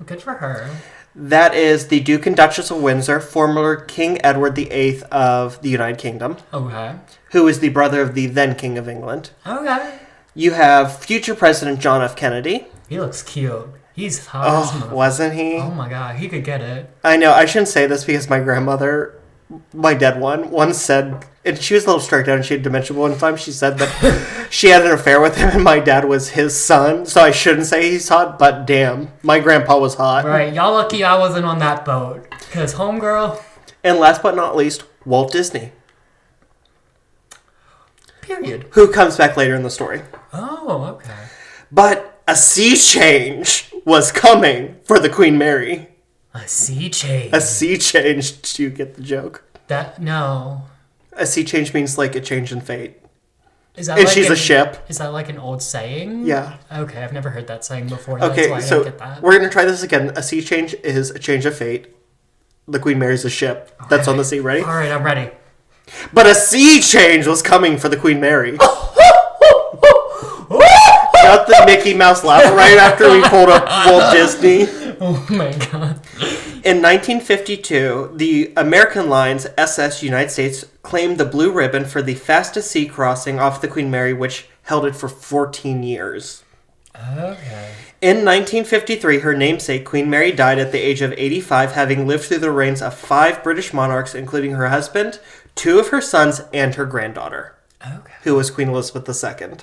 Good for her. That is the Duke and Duchess of Windsor, former King Edward VIII of the United Kingdom. Okay. Who is the brother of the then King of England. Okay. You have future President John F. Kennedy. He looks cute. He's hot. Oh, wasn't he? Oh my god, he could get it. I know, I shouldn't say this because my grandmother, my dead one, once said, and she was a little strict out and she had dementia one time, she said that she had an affair with him and my dad was his son, so I shouldn't say he's hot, but damn, my grandpa was hot. Right, y'all lucky I wasn't on that boat, because homegirl. And last but not least, Walt Disney. Period. Who comes back later in the story. Oh, okay. But a sea change was coming for the Queen Mary. A sea change. A sea change. Do you get the joke? No. A sea change means like a change in fate. Is that and she's a ship. Is that like an old saying? Yeah. Okay, I've never heard that saying before. Okay, That's why so I don't get that. we're going to try this again. A sea change is a change of fate. The Queen Mary's a ship that's on the sea. Ready? All right, I'm ready. But a sea change was coming for the Queen Mary. Got the Mickey Mouse laugh right after we pulled up Walt Disney. Oh my god. In 1952, the American Lines SS United States claimed the blue ribbon for the fastest sea crossing off the Queen Mary, which held it for 14 years. Okay. In 1953, her namesake, Queen Mary, died at the age of 85, having lived through the reigns of 5 British monarchs, including her husband, 2 of her sons, and her granddaughter, who was Queen Elizabeth II.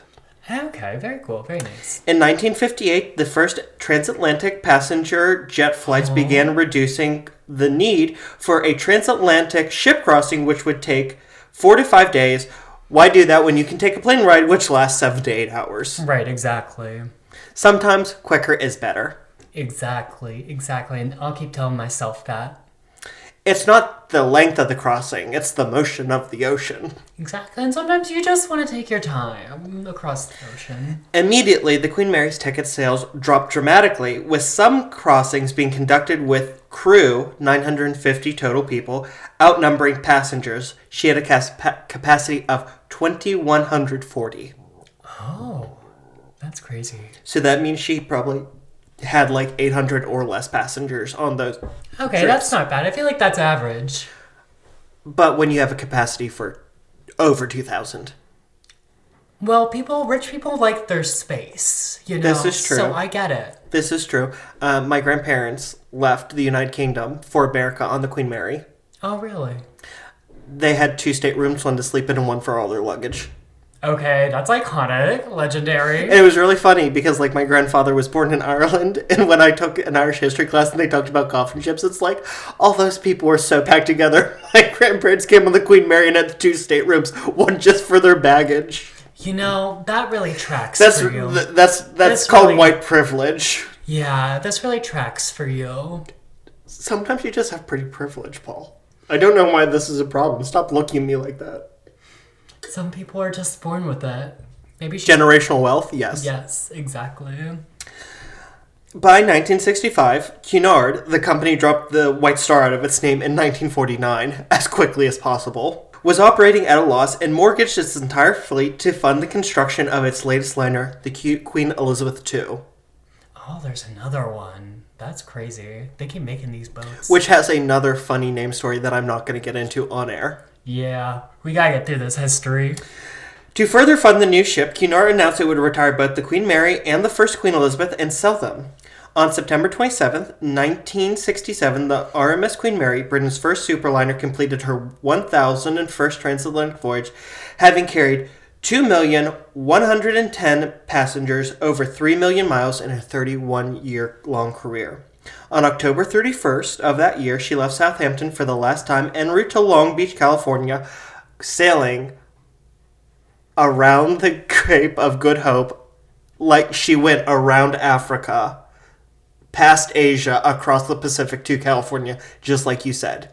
Okay, very cool, very nice. In 1958, the first transatlantic passenger jet flights began, reducing the need for a transatlantic ship crossing, which would take 4 to 5 days. Why do that when you can take a plane ride, which lasts 7 to 8 hours? Right, exactly. Sometimes quicker is better. Exactly, and I'll keep telling myself that. It's not the length of the crossing, it's the motion of the ocean. Exactly, and sometimes you just want to take your time across the ocean. Immediately, the Queen Mary's ticket sales dropped dramatically, with some crossings being conducted with crew, 950 total people, outnumbering passengers. She had a capacity of 2,140. Oh, that's crazy. So that means she probably had like 800 or less passengers on those Okay, trips. That's not bad. I feel like that's average. But when you have a capacity for over 2,000. Well, rich people like their space, you know? This is true. So I get it. This is true. My grandparents left the United Kingdom for America on the Queen Mary. Oh, really? They had 2 staterooms, one to sleep in and one for all their luggage. Okay, that's iconic, legendary. And it was really funny because, like, my grandfather was born in Ireland, and when I took an Irish history class and they talked about coffin ships, it's like, all those people were so packed together. My grandparents came on the Queen Mary and had 2 staterooms, one just for their baggage. You know, that really tracks for you. That's called really, white privilege. Yeah, this really tracks for you. Sometimes you just have pretty privilege, Paul. I don't know why this is a problem. Stop looking at me like that. Some people are just born with it. Maybe generational wealth, yes. Yes, exactly. By 1965, Cunard, the company dropped the White Star out of its name in 1949 as quickly as possible, was operating at a loss and mortgaged its entire fleet to fund the construction of its latest liner, the Queen Elizabeth II. Oh, there's another one. That's crazy. They keep making these boats. Which has another funny name story that I'm not going to get into on air. Yeah, we gotta get through this history. To further fund the new ship, Cunard announced it would retire both the Queen Mary and the first Queen Elizabeth and sell them. On September 27th, 1967, the RMS Queen Mary, Britain's first superliner, completed her 1,001st transatlantic voyage, having carried 2,110 passengers over 3 million miles in a 31-year-long career. On October 31st of that year, she left Southampton for the last time en route to Long Beach, California, sailing around the Cape of Good Hope like she went around Africa. past Asia, across the Pacific to California, just like you said.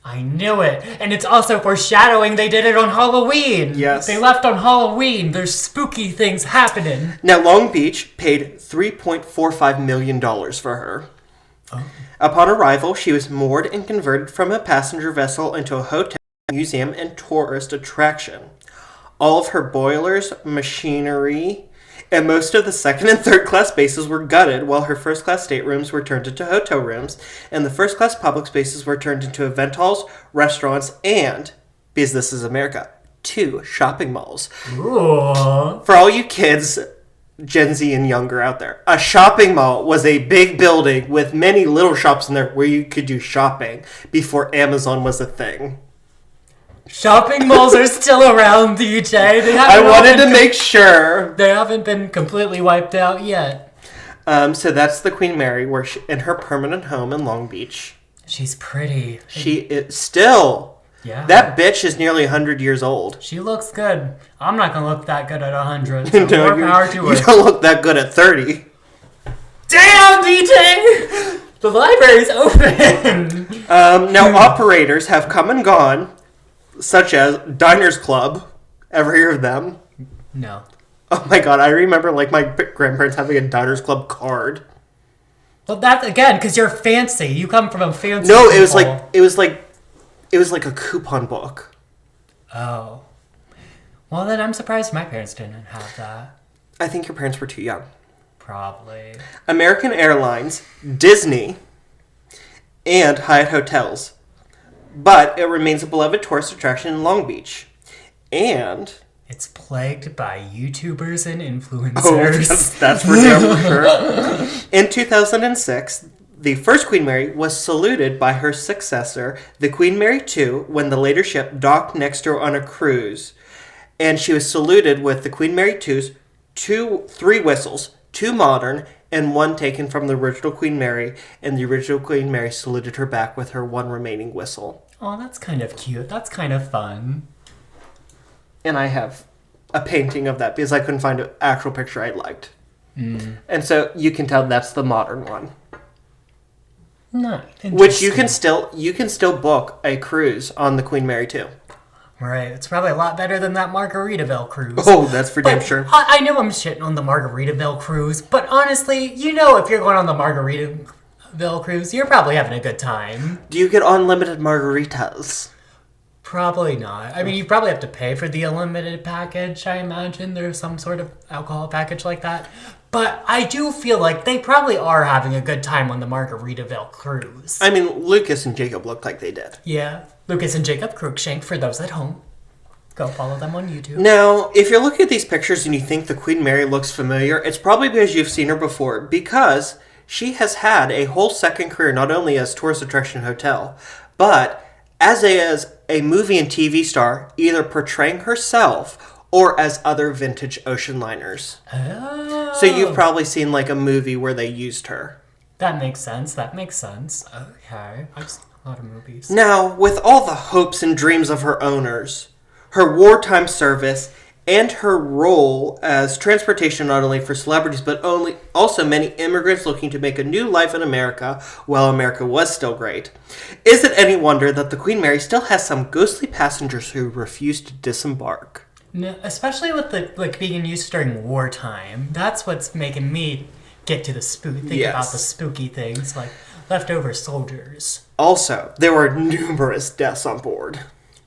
I knew it. And it's also foreshadowing they did it on Halloween. Yes. They left on Halloween. There's spooky things happening. Now, Long Beach paid $3.45 million for her. Oh. Upon arrival, she was moored and converted from a passenger vessel into a hotel, museum, and tourist attraction. All of her boilers, machinery, and most of the second and third class spaces were gutted, while her first class staterooms were turned into hotel rooms, and the first class public spaces were turned into event halls, restaurants, and, because this is America, 2 shopping malls. Ooh. For all you kids, Gen Z and younger out there, a shopping mall was a big building with many little shops in there where you could do shopping before Amazon was a thing. Shopping malls are still around, DJ. I wanted to make sure. They haven't been completely wiped out yet. So that's the Queen Mary, where in her permanent home in Long Beach. She's pretty. She is still. Yeah. That bitch is nearly 100 years old. She looks good. I'm not going to look that good at 100, so more power to her. You don't look that good at 30. Damn, DJ! The library's open! Now, operators have come and gone, such as Diners Club. Ever hear of them? No. Oh my god, I remember like my grandparents having a Diners Club card. Well, that's again because you're fancy. You come from a fancy. No, people. it was like a coupon book. Oh. Well, then I'm surprised my parents didn't have that. I think your parents were too young. Probably. American Airlines, Disney, and Hyatt Hotels. But it remains a beloved tourist attraction in Long Beach. And it's plagued by YouTubers and influencers. Oh, that's for damn sure. In 2006, the first Queen Mary was saluted by her successor, the Queen Mary II, when the later ship docked next to her on a cruise. And she was saluted with the Queen Mary II's 3 whistles, 2 modern, and 1 taken from the original Queen Mary, and the original Queen Mary saluted her back with her 1 remaining whistle. Oh, that's kind of cute. That's kind of fun. And I have a painting of that because I couldn't find an actual picture I liked. Mm. And so you can tell that's the modern one. No, which you can still book a cruise on the Queen Mary too. Right, it's probably a lot better than that Margaritaville cruise. Oh, that's for damn sure. I know I'm shitting on the Margaritaville cruise, but honestly, if you're going on the Margaritaville cruise, you're probably having a good time. Do you get unlimited margaritas? Probably not. I mean, you probably have to pay for the unlimited package, I imagine. There's some sort of alcohol package like that. But I do feel like they probably are having a good time on the Margaritaville cruise. I mean, Lucas and Jacob looked like they did. Yeah. Lucas and Jacob Crookshank, for those at home. Go follow them on YouTube. Now, if you're looking at these pictures and you think the Queen Mary looks familiar, it's probably because you've seen her before, because she has had a whole second career, not only as tourist attraction hotel, but as a movie and TV star, either portraying herself or as other vintage ocean liners. Oh. So you've probably seen like a movie where they used her. That makes sense. Okay. I've seen a lot of movies. Now, with all the hopes and dreams of her owners, her wartime service, and her role as transportation not only for celebrities, but also many immigrants looking to make a new life in America while America was still great, is it any wonder that the Queen Mary still has some ghostly passengers who refuse to disembark? No, especially with being used during wartime. That's what's making me get to think about the spooky things, like leftover soldiers. Also, there were numerous deaths on board.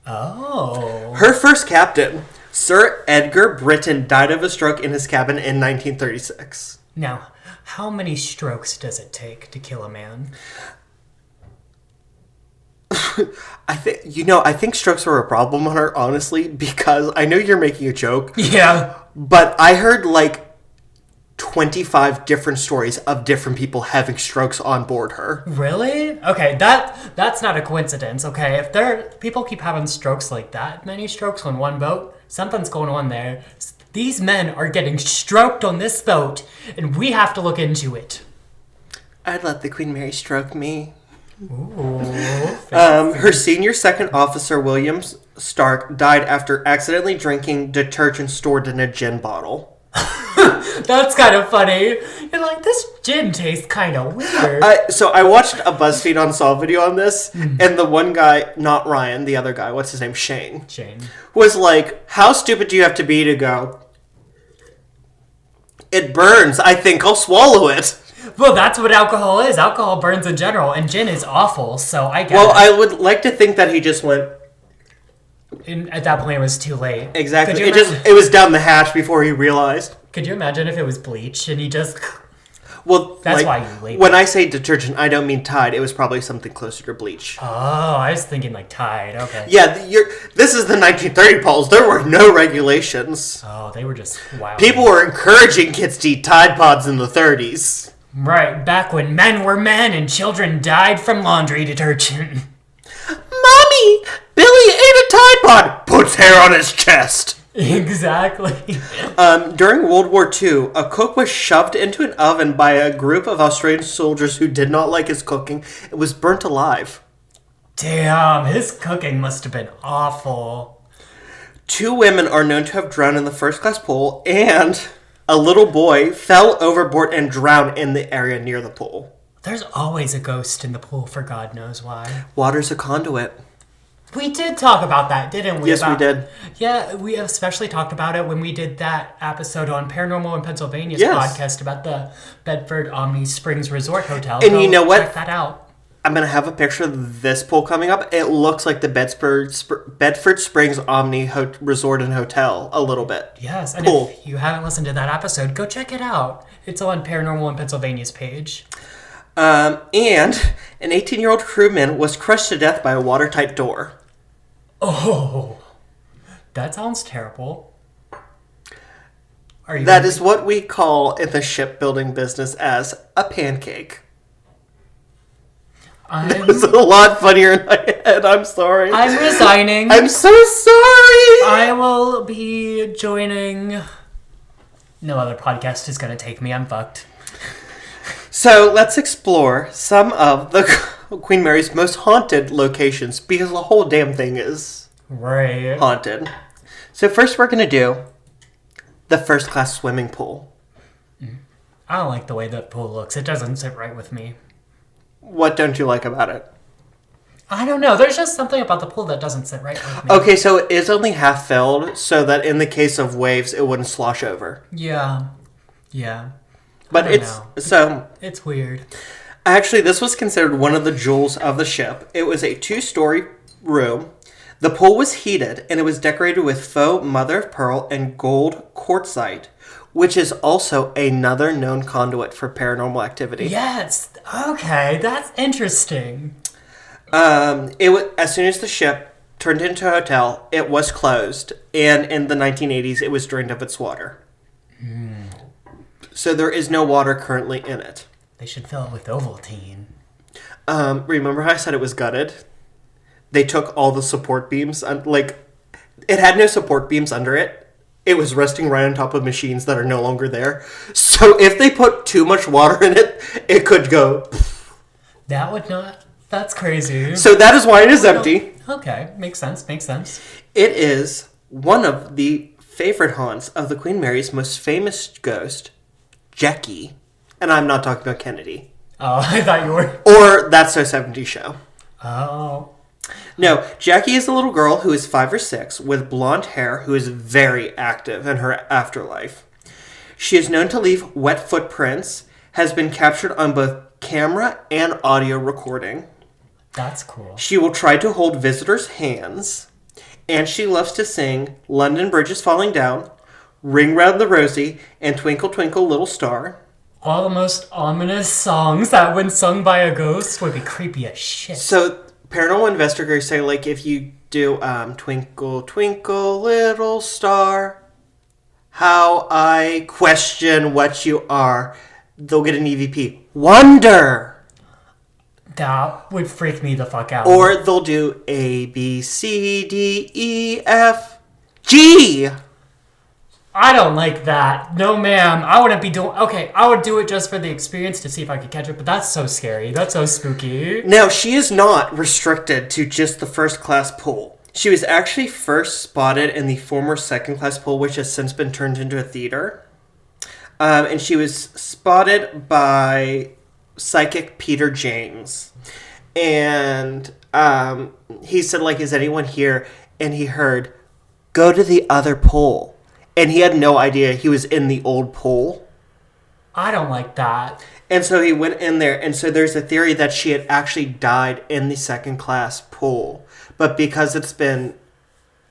Oh. Her first captain, Sir Edgar Britton, died of a stroke in his cabin in 1936. Now, how many strokes does it take to kill a man? I think strokes were a problem on her, honestly, because I know you're making a joke. Yeah. But I heard like 25 different stories of different people having strokes on board her. Really? Okay, that's not a coincidence, okay? If people keep having strokes like that, many strokes on one boat, something's going on there. These men are getting stroked on this boat, and we have to look into it. I'd let the Queen Mary stroke me. Ooh. Her senior second officer, William Stark, died after accidentally drinking detergent stored in a gin bottle. That's kind of funny. You're like, this gin tastes kind of weird. So I watched a BuzzFeed Unsolved video on this, and the one guy, not Ryan, the other guy, what's his name? Shane, was like, how stupid do you have to be to go, it burns, I think I'll swallow it. Well, that's what alcohol is. Alcohol burns in general, and gin is awful, so I get Well, it. I would like to think that he just went... And at that point, it was too late. Exactly. It was down the hatch before he realized. Could you imagine if it was bleach, and he just... Well, that's why you label. When I say detergent, I don't mean Tide. It was probably something closer to bleach. Oh, I was thinking like Tide. Okay. Yeah, this is the 1930 polls. There were no regulations. Oh, they were just wild. People were encouraging kids to eat Tide Pods in the 30s. Right, back when men were men and children died from laundry detergent. Mommy, Billy ate a Tide Pod. Puts hair on his chest. Exactly. During World War II, a cook was shoved into an oven by a group of Australian soldiers who did not like his cooking and was burnt alive. Damn, his cooking must have been awful. 2 women are known to have drowned in the first-class pool, and a little boy fell overboard and drowned in the area near the pool. There's always a ghost in the pool for God knows why. Water's a conduit. We did talk about that, didn't we? Yes, we did. Yeah, we especially talked about it when we did that episode on Paranormal in Pennsylvania's podcast about the Bedford Omni Springs Resort Hotel. And you know what? Check that out. I'm going to have a picture of this pool coming up. It looks like the Bedford Springs Omni Resort and Hotel a little bit. Yes, and if you haven't listened to that episode, go check it out. It's on Paranormal in Pennsylvania's page. And an 18-year-old crewman was crushed to death by a watertight door. Oh, that sounds terrible. That is what we call in the shipbuilding business as a pancake. That was a lot funnier in my head. I'm sorry. I'm resigning. I'm so sorry. I will be joining. No other podcast is going to take me. I'm fucked. So let's explore some of the Queen Mary's most haunted locations, because the whole damn thing is haunted. So first we're going to do the first class swimming pool. I don't like the way that pool looks. It doesn't sit right with me. What don't you like about it? I don't know. There's just something about the pool that doesn't sit right with me. Okay, so it is only half filled, so that in the case of waves, it wouldn't slosh over. Yeah. But it's weird. Actually, this was considered one of the jewels of the ship. It was a 2-story room. The pool was heated, and it was decorated with faux mother of pearl and gold quartzite, which is also another known conduit for paranormal activity. Yes. Okay, that's interesting. It was, as soon as the ship turned into a hotel, it was closed, and in the 1980s, it was drained of its water. So there is no water currently in it. They should fill it with Ovaltine. Remember how I said it was gutted? They took all the support beams, it had no support beams under it. It was resting right on top of machines that are no longer there. So if they put too much water in it, it could go. That would not. That's crazy. So that is why it is empty. Okay, makes sense. It is one of the favorite haunts of the Queen Mary's most famous ghost, Jackie. And I'm not talking about Kennedy. Oh, I thought you were. Or That's So 70s Show. Oh. No, Jackie is a little girl who is 5 or 6 with blonde hair who is very active in her afterlife. She is known to leave wet footprints, has been captured on both camera and audio recording. That's cool. She will try to hold visitors' hands, and she loves to sing London Bridge is Falling Down, Ring Round the Rosie, and Twinkle Twinkle Little Star. All the most ominous songs that when sung by a ghost would be creepy as shit. So paranormal investigators say, if you do Twinkle Twinkle Little Star, how I question what you are, they'll get an EVP. Wonder! That would freak me the fuck out. Or they'll do A, B, C, D, E, F, G. I don't like that. No, ma'am. I wouldn't be doing... Okay, I would do it just for the experience to see if I could catch it, but that's so scary. That's so spooky. Now, she is not restricted to just the first class pool. She was actually first spotted in the former second class pool, which has since been turned into a theater. And she was spotted by psychic Peter James. And he said, like, is anyone here? And he heard, go to the other pool. And he had no idea he was in the old pool. I don't like that. And so he went in there. And so there's a theory that she had actually died in the second class pool. But because it's been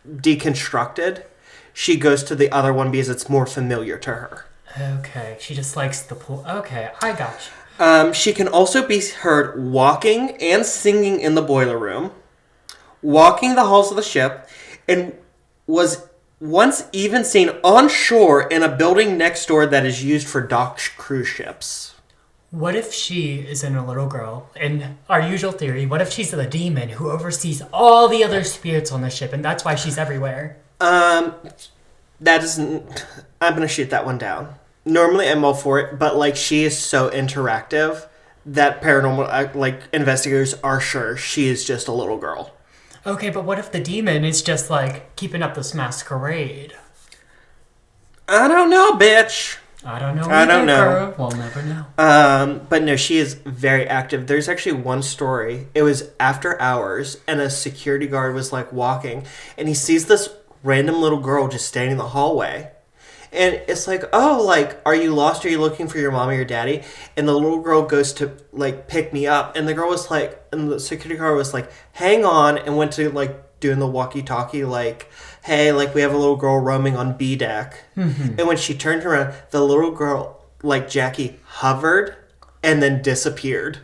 deconstructed, she goes to the other one because it's more familiar to her. Okay, she just likes the pool. Okay, I got you. She can also be heard walking and singing in the boiler room, walking the halls of the ship, and was once even seen on shore in a building next door that is used for docked cruise ships. What if she isn't a little girl? In our usual theory, what if she's the demon who oversees all the other spirits on the ship, and that's why she's everywhere? That isn't... I'm going to shoot that one down. Normally, I'm all for it, but, like, she is so interactive that paranormal, like, investigators are sure she is just a little girl. Okay, but what if the demon is just, like, keeping up this masquerade? I don't know, bitch. I don't know. I don't know. Girl. We'll never know. But no, she is very active. There's actually one story. It was after hours, and a security guard was, like, walking, and he sees this random little girl just standing in the hallway. And it's like, oh, like, are you lost? Are you looking for your mom or your daddy? And the little girl goes to, like, pick me up. And the girl was like, and the security guard was like, hang on, and went to, like, doing the walkie-talkie, like, hey, like, we have a little girl roaming on B deck. Mm-hmm. And when she turned around, the little girl, like Jackie, hovered and then disappeared.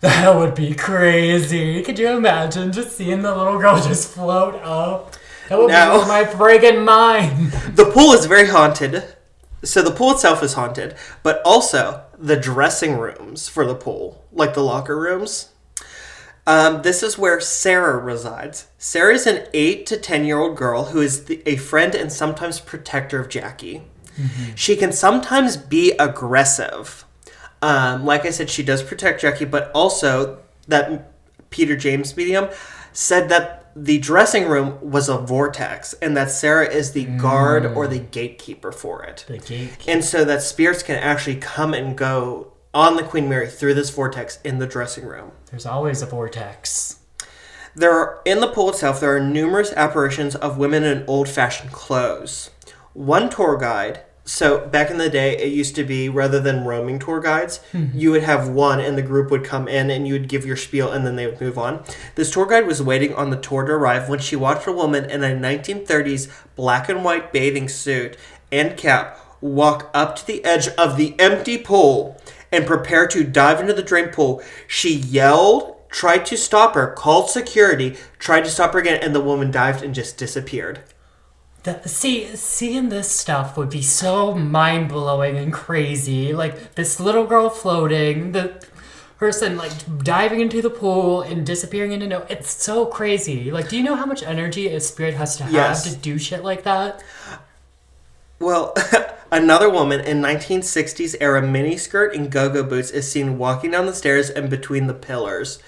That would be crazy. Could you imagine just seeing the little girl just float up? That would blow my friggin' mind. The pool is very haunted. So the pool itself is haunted, but also the dressing rooms for the pool, like the locker rooms. This is where Sarah resides. Sarah is an 8 to 10-year-old girl who is a friend and sometimes protector of Jackie. Mm-hmm. She can sometimes be aggressive. Like I said, she does protect Jackie, but also that Peter James medium said that the dressing room was a vortex, and that Sarah is the guard or the gatekeeper for it. The gatekeeper. And so that spirits can actually come and go on the Queen Mary through this vortex in the dressing room. There's always a vortex. In the pool itself, there are numerous apparitions of women in old-fashioned clothes. One tour guide... So back in the day, it used to be, rather than roaming tour guides, you would have one and the group would come in and you would give your spiel and then they would move on. This tour guide was waiting on the tour to arrive when she watched a woman in a 1930s black and white bathing suit and cap walk up to the edge of the empty pool and prepare to dive into the drain pool. She yelled, tried to stop her, called security, tried to stop her again, and the woman dived and just disappeared. Seeing this stuff would be so mind-blowing and crazy. Like, this little girl floating, the person, like, diving into the pool and disappearing into no... It's so crazy. Like, do you know how much energy a spirit has to have to do shit like that? Well, another woman in 1960s era miniskirt and go-go boots is seen walking down the stairs and between the pillars.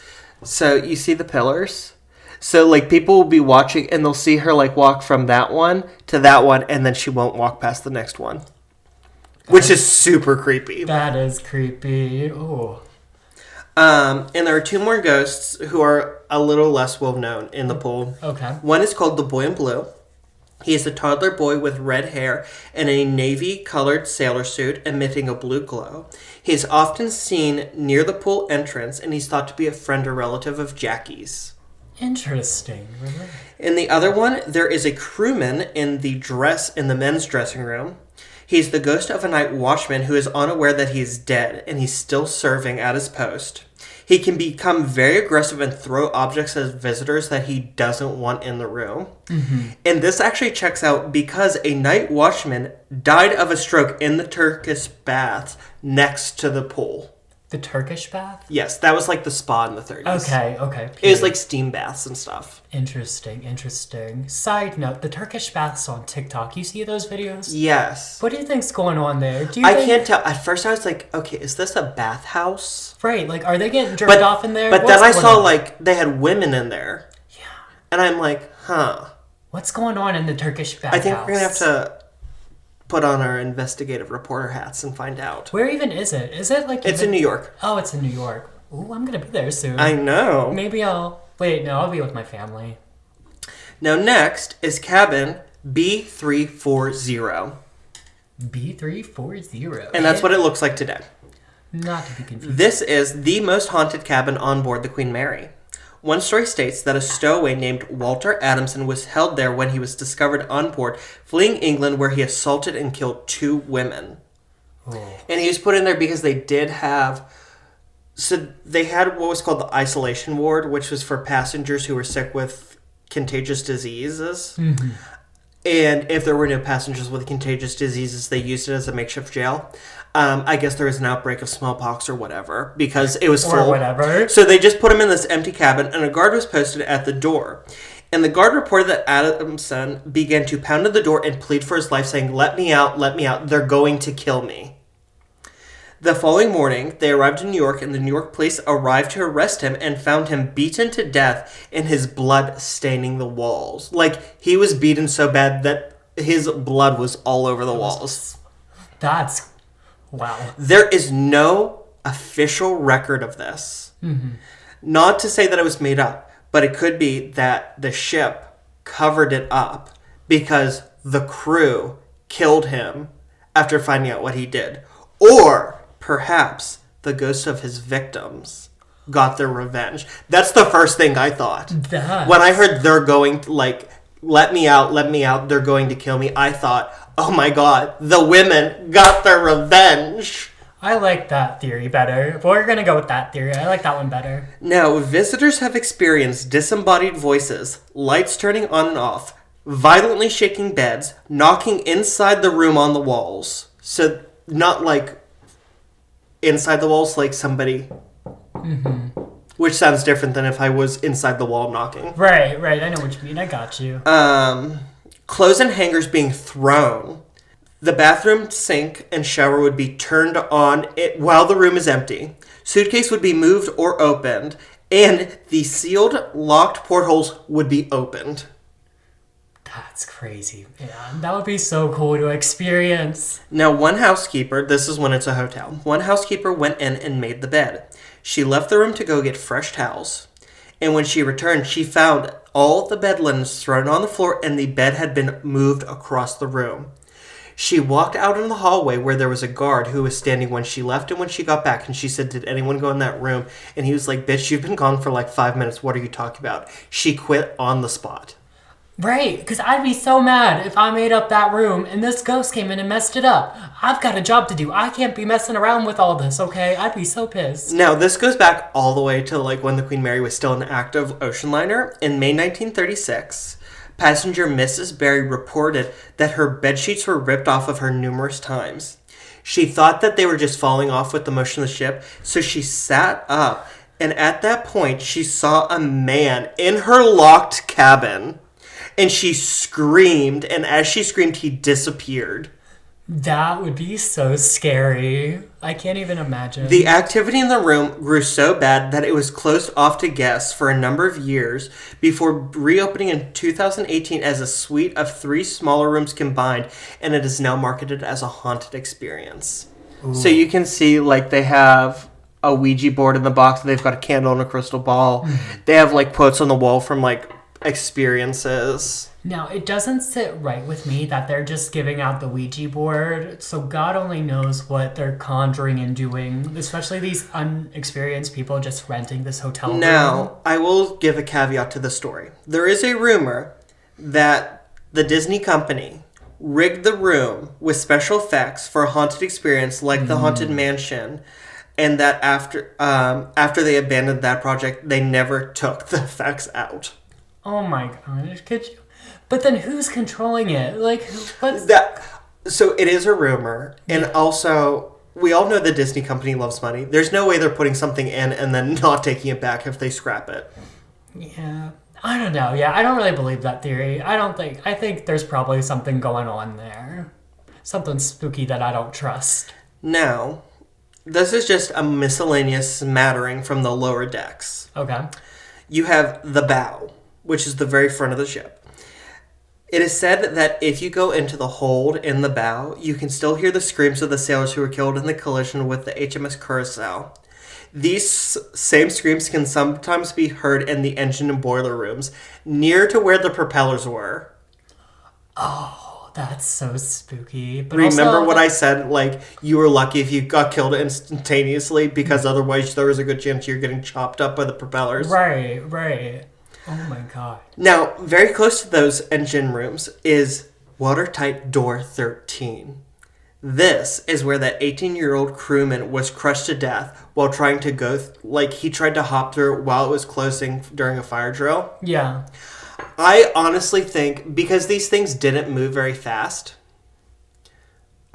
So, you see the pillars? So, like, people will be watching, and they'll see her, like, walk from that one to that one, and then she won't walk past the next one. Which is super creepy. That is creepy. Ooh. And there are two more ghosts who are a little less well-known in the pool. Okay. One is called the Boy in Blue. He is a toddler boy with red hair and a navy-colored sailor suit emitting a blue glow. He is often seen near the pool entrance, and he's thought to be a friend or relative of Jackie's. Interesting. In the other one, there is a crewman in the men's dressing room. He's the ghost of a night watchman who is unaware that he is dead, and he's still serving at his post. He can become very aggressive and throw objects at visitors that he doesn't want in the room. Mm-hmm. And this actually checks out because a night watchman died of a stroke in the Turkish baths next to the pool. The Turkish bath? Yes, that was like the spa in the 30s. Okay. It was like steam baths and stuff. Interesting. Side note, the Turkish baths on TikTok. You see those videos? Yes. What do you think's going on there? I can't tell. At first I was like, okay, is this a bathhouse? Right, like, are they getting jerked off in there? But then I saw, like, they had women in there. Yeah. And I'm like, huh. What's going on in the Turkish bathhouse? I think we're going to have to put on our investigative reporter hats and find out. Where even is it? Is it like... It's in New York. Oh, it's in New York. Ooh, I'm going to be there soon. I know. Maybe I'll... Wait, no, I'll be with my family. Now, next is cabin B340. B340. And that's what it looks like today. Not to be confused. This is the most haunted cabin on board the Queen Mary. One story states that a stowaway named Walter Adamson was held there when he was discovered on board, fleeing England, where he assaulted and killed 2 women. Oh. And he was put in there because they did have... So they had what was called the isolation ward, which was for passengers who were sick with contagious diseases. Mm-hmm. And if there were no passengers with contagious diseases, they used it as a makeshift jail. I guess there was an outbreak of smallpox or whatever, because it was full. Or whatever. So they just put him in this empty cabin, and a guard was posted at the door. And the guard reported that Adamson began to pound on the door and plead for his life, saying, let me out, they're going to kill me. The following morning, they arrived in New York, and the New York police arrived to arrest him and found him beaten to death and his blood staining the walls. Like, he was beaten so bad that his blood was all over the walls. That's... Wow. There is no official record of this. Mm-hmm. Not to say that it was made up, but it could be that the ship covered it up because the crew killed him after finding out what he did. Or perhaps the ghosts of his victims got their revenge. That's the first thing I thought. When I heard they're going to, like, let me out, they're going to kill me, I thought, oh my god, the women got their revenge. I like that theory better. But we're going to go with that theory. I like that one better. Now, visitors have experienced disembodied voices, lights turning on and off, violently shaking beds, knocking inside the room on the walls. So, not like inside the walls, like somebody... Mm-hmm. Which sounds different than if I was inside the wall knocking. Right. I know what you mean. I got you. Clothes and hangers being thrown. The bathroom sink and shower would be turned on while the room is empty. Suitcase would be moved or opened. And the sealed, locked portholes would be opened. That's crazy. Yeah, that would be so cool to experience. Now, one housekeeper, this is when it's a hotel, one housekeeper went in and made the bed. She left the room to go get fresh towels. And when she returned, she found all the bed linens thrown on the floor and the bed had been moved across the room. She walked out in the hallway where there was a guard who was standing when she left and when she got back. And she said, did anyone go in that room? And he was like, bitch, you've been gone for like 5 minutes. What are you talking about? She quit on the spot. Right, because I'd be so mad if I made up that room and this ghost came in and messed it up. I've got a job to do. I can't be messing around with all this, okay? I'd be so pissed. Now, this goes back all the way to like when the Queen Mary was still an active ocean liner. In May 1936, passenger Mrs. Berry reported that her bedsheets were ripped off of her numerous times. She thought that they were just falling off with the motion of the ship, so she sat up, and at that point, she saw a man in her locked cabin. And she screamed, and as she screamed, he disappeared. That would be so scary. I can't even imagine. The activity in the room grew so bad that it was closed off to guests for a number of years before reopening in 2018 as a suite of 3 smaller rooms combined, and it is now marketed as a haunted experience. Ooh. So you can see, like, they have a Ouija board in the box, and they've got a candle and a crystal ball. They have, like, quotes on the wall from, like, experiences. Now, it doesn't sit right with me that they're just giving out the Ouija board, so God only knows what they're conjuring and doing, especially these unexperienced people just renting this hotel room. Now, I will give a caveat to the story. There is a rumor that the Disney company rigged the room with special effects for a haunted experience like the Haunted Mansion, and that after they abandoned that project, they never took the effects out. Oh my gosh, could you? But then who's controlling it? Like, what's... So it is a rumor, and also, we all know the Disney company loves money. There's no way they're putting something in and then not taking it back if they scrap it. Yeah, I don't know. Yeah, I don't really believe that theory. I think there's probably something going on there. Something spooky that I don't trust. Now, this is just a miscellaneous smattering from the lower decks. Okay. You have the bow, which is the very front of the ship. It is said that if you go into the hold in the bow, you can still hear the screams of the sailors who were killed in the collision with the HMS Curacao. These same screams can sometimes be heard in the engine and boiler rooms, near to where the propellers were. Oh, that's so spooky. But Remember also, what I said? Like, you were lucky if you got killed instantaneously, because otherwise there was a good chance you're getting chopped up by the propellers. Right. Oh my god. Now, very close to those engine rooms is watertight door 13. This is where that 18-year-old crewman was crushed to death while trying to go, he tried to hop through it while it was closing during a fire drill. Yeah. I honestly think, because these things didn't move very fast,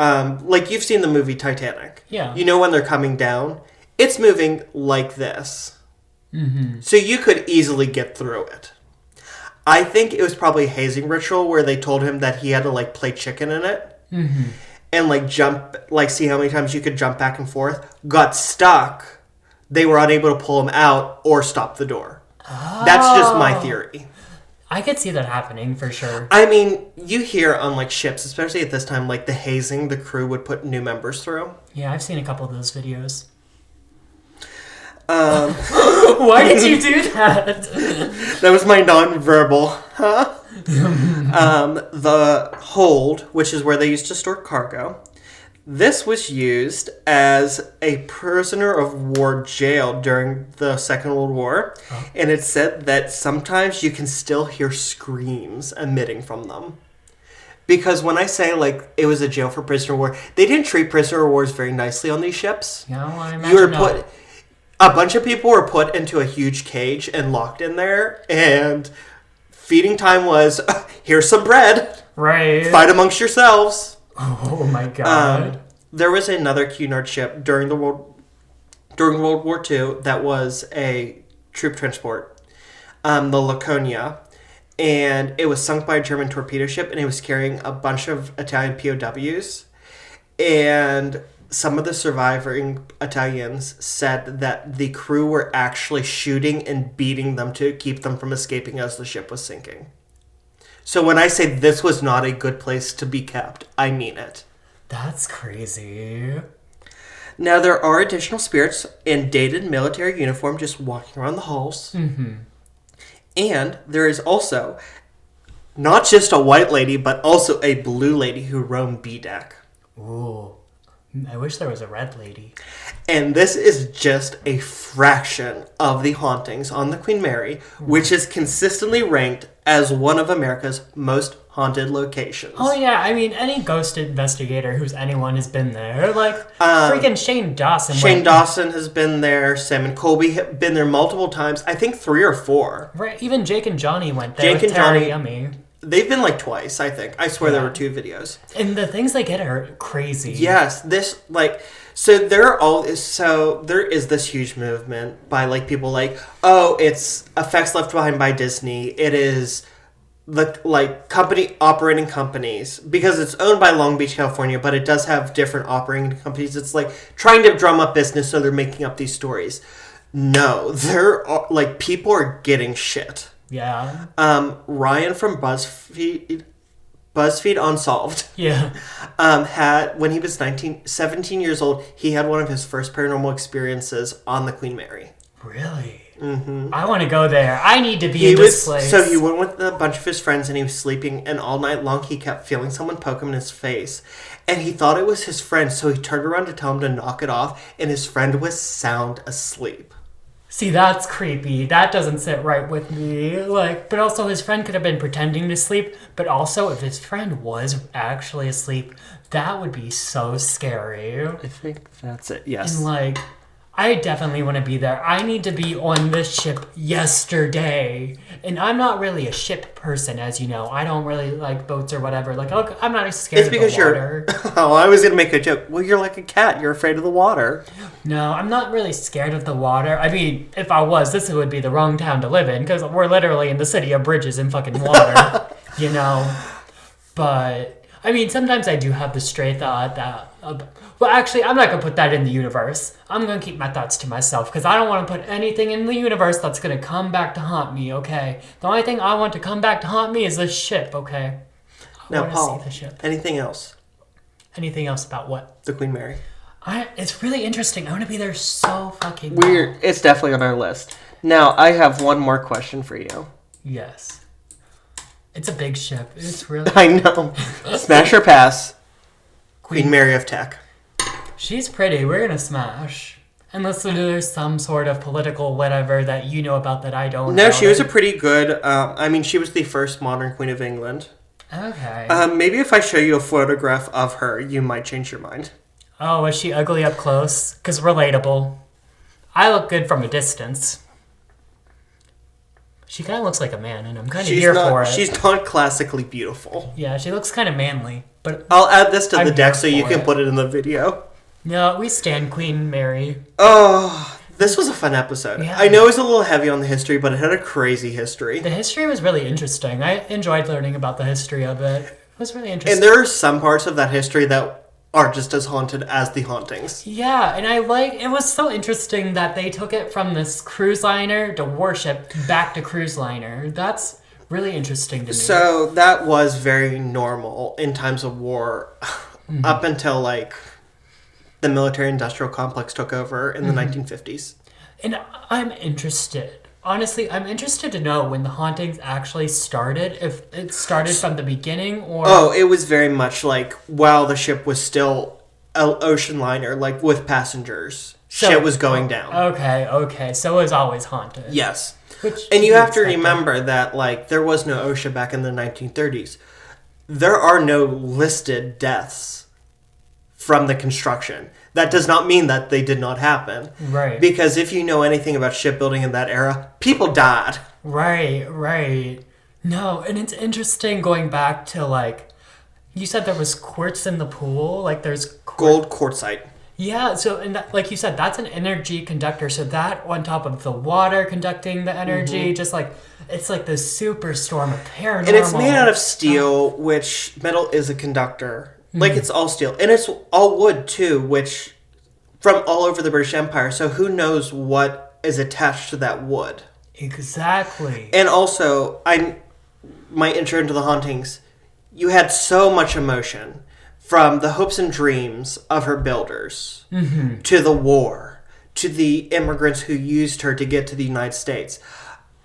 you've seen the movie Titanic. Yeah. You know when they're coming down? It's moving like this. Mm-hmm. So you could easily get through it. I think it was probably a hazing ritual where they told him that he had to, play chicken in it. Mm-hmm. And, jump, see how many times you could jump back and forth. Got stuck. They were unable to pull him out or stop the door. Oh. That's just my theory. I could see that happening for sure. I mean, you hear on, ships, especially at this time, the hazing the crew would put new members through. Yeah, I've seen a couple of those videos. Why did you do that? That was my non-verbal, huh? The hold, which is where they used to store cargo, this was used as a prisoner of war jail during the Second World War, and it said that sometimes you can still hear screams emitting from them. Because when I say, it was a jail for prisoner of war, they didn't treat prisoner of wars very nicely on these ships. No, I imagine not. A bunch of people were put into a huge cage and locked in there, and feeding time was, here's some bread. Right. Fight amongst yourselves. Oh my god. There was another Cunard ship during World War II that was a troop transport, the Laconia, and it was sunk by a German torpedo ship, and it was carrying a bunch of Italian POWs, and some of the surviving Italians said that the crew were actually shooting and beating them to keep them from escaping as the ship was sinking. So when I say this was not a good place to be kept, I mean it. That's crazy. Now, there are additional spirits in dated military uniform just walking around the halls. Mm-hmm. And there is also not just a white lady, but also a blue lady who roamed B-deck. Ooh. I wish there was a red lady. And this is just a fraction of the hauntings on the Queen Mary, which is consistently ranked as one of America's most haunted locations. Oh yeah, I mean, any ghost investigator anyone has been there. Freaking Shane Dawson. Shane Dawson has been there. Sam and Colby have been there multiple times. I think 3 or 4. Right, even Jake and Johnny went there. Jake and Johnny. Yummy. They've been twice, I think. I swear there were 2 videos. And the things they get are crazy. Yes, so there is this huge movement by people it's effects left behind by Disney. It is the company operating companies, because it's owned by Long Beach, California, but it does have different operating companies. It's trying to drum up business, so they're making up these stories. No, there are people are getting shit. Yeah. Ryan from BuzzFeed Unsolved. Yeah. Had, when he was 17 years old, he had one of his first paranormal experiences on the Queen Mary. Really? Mm-hmm. I want to go there. I need to be in this place. So he went with a bunch of his friends, and he was sleeping, and all night long he kept feeling someone poke him in his face. And he thought it was his friend, so he turned around to tell him to knock it off, and his friend was sound asleep. See, that's creepy. That doesn't sit right with me. But also his friend could have been pretending to sleep, but also if his friend was actually asleep, that would be so scary. I think that's it, yes. And I definitely want to be there. I need to be on this ship yesterday. And I'm not really a ship person, as you know. I don't really like boats or whatever. I'm not scared of the water. Oh, I was going to make a joke. Well, you're like a cat. You're afraid of the water. No, I'm not really scared of the water. I mean, if I was, this would be the wrong town to live in, because we're literally in the city of bridges and fucking water. But I mean, sometimes I do have the stray thought that... well, actually, I'm not going to put that in the universe. I'm going to keep my thoughts to myself because I don't want to put anything in the universe that's going to come back to haunt me, okay? The only thing I want to come back to haunt me is this ship, okay? Now, Paul, anything else? Anything else about what? The Queen Mary. It's really interesting. I want to be there so fucking weird. Bad. It's definitely on our list. Now, I have one more question for you. Yes. It's a big ship. It's really... I know. Smash or pass? Queen Mary of Tech. She's pretty. We're going to smash. Unless there's some sort of political whatever that you know about that I don't know. No, she was a pretty good... she was the first modern Queen of England. Okay. Maybe if I show you a photograph of her, you might change your mind. Oh, was she ugly up close? Because relatable. I look good from a distance. She kind of looks like a man, and I'm kind of here for it. She's not classically beautiful. Yeah, she looks kind of manly. But I'll add this to the deck so you can put it in the video. No, we stand Queen Mary. Oh, this was a fun episode. Yeah. I know it was a little heavy on the history, but it had a crazy history. The history was really interesting. I enjoyed learning about the history of it. It was really interesting. And there are some parts of that history that are just as haunted as the hauntings. Yeah, and it was so interesting that they took it from this cruise liner to warship back to cruise liner. That's really interesting to me. So that was very normal in times of war up until the military-industrial complex took over in the 1950s. And I'm interested. Honestly, I'm interested to know when the hauntings actually started. If it started from the beginning or... Oh, it was very much while the ship was still an ocean liner, with passengers. Shit was going down. Okay. So it was always haunted. Yes. And you have to remember that, there was no OSHA back in the 1930s. There are no listed deaths from the construction. That does not mean that they did not happen. Right. Because if you know anything about shipbuilding in that era, people died. Right. No, and it's interesting going back to, you said there was quartz in the pool? There's... Gold quartzite. Yeah, so, and that, like you said, that's an energy conductor. So that on top of the water conducting the energy, just it's like this superstorm of paranormal. And it's made out of steel, which metal is a conductor. It's all steel. And it's all wood, too, which from all over the British Empire. So who knows what is attached to that wood. Exactly. And also, my intro into the hauntings, you had so much emotion from the hopes and dreams of her builders to the war, to the immigrants who used her to get to the United States.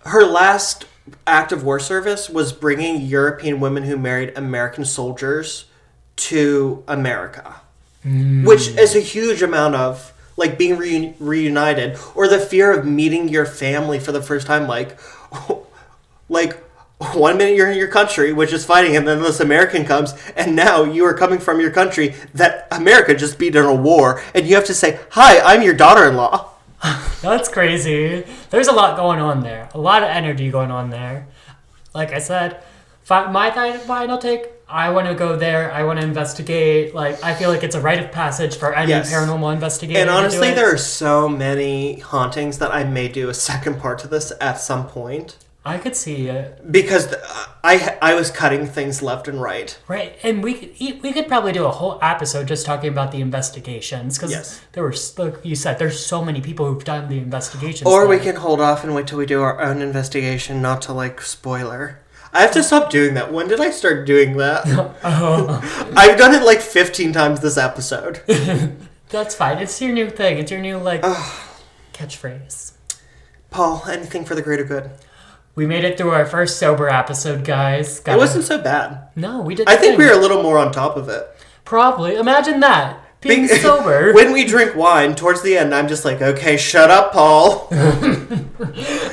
Her last act of war service was bringing European women who married American soldiers to America, which is a huge amount of being reunited, or the fear of meeting your family for the first time. 1 minute you're in your country, which is fighting, and then this American comes, and now you are coming from your country that America just beat in a war, and you have to say, "Hi, I'm your daughter-in-law." That's crazy. There's a lot going on there. A lot of energy going on there. Like I said, my final take, I want to go there. I want to investigate. I feel like it's a rite of passage for any paranormal investigator. And honestly, there are so many hauntings that I may do a second part to this at some point. I could see it. Because I was cutting things left and right. Right, and we could probably do a whole episode just talking about the investigations. Because there were, like you said, there's so many people who've done the investigations. Or we can hold off and wait till we do our own investigation, not to spoiler. I have to stop doing that. When did I start doing that? I've done it 15 times this episode. That's fine. It's your new thing. It's your new catchphrase. Paul, anything for the greater good? We made it through our first sober episode, guys. It wasn't so bad. No, we did. I think we were a little more on top of it. Probably. Imagine that. Being sober. When we drink wine, towards the end, I'm just okay, shut up, Paul.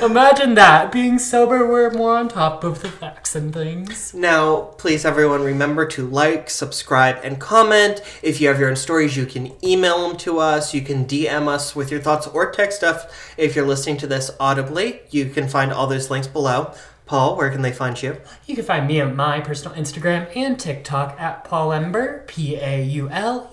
Imagine that. Being sober, we're more on top of the facts and things. Now, please, everyone, remember to subscribe, and comment. If you have your own stories, you can email them to us. You can DM us with your thoughts or text us. If you're listening to this audibly, you can find all those links below. Paul, where can they find you? You can find me at my personal Instagram and TikTok at Paulember, Paulember.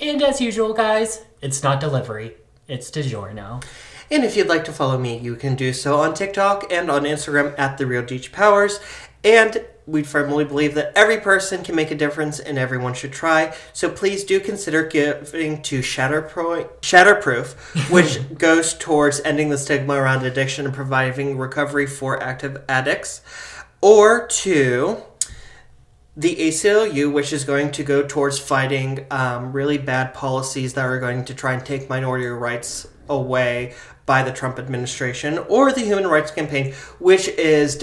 And as usual, guys, it's not delivery. It's DiGiorno. And if you'd like to follow me, you can do so on TikTok and on Instagram at TheRealDeechPowers. And we firmly believe that every person can make a difference and everyone should try. So please do consider giving to Shatterproof, which goes towards ending the stigma around addiction and providing recovery for active addicts, or to the ACLU, which is going to go towards fighting really bad policies that are going to try and take minority rights away by the Trump administration, or the Human Rights Campaign, which is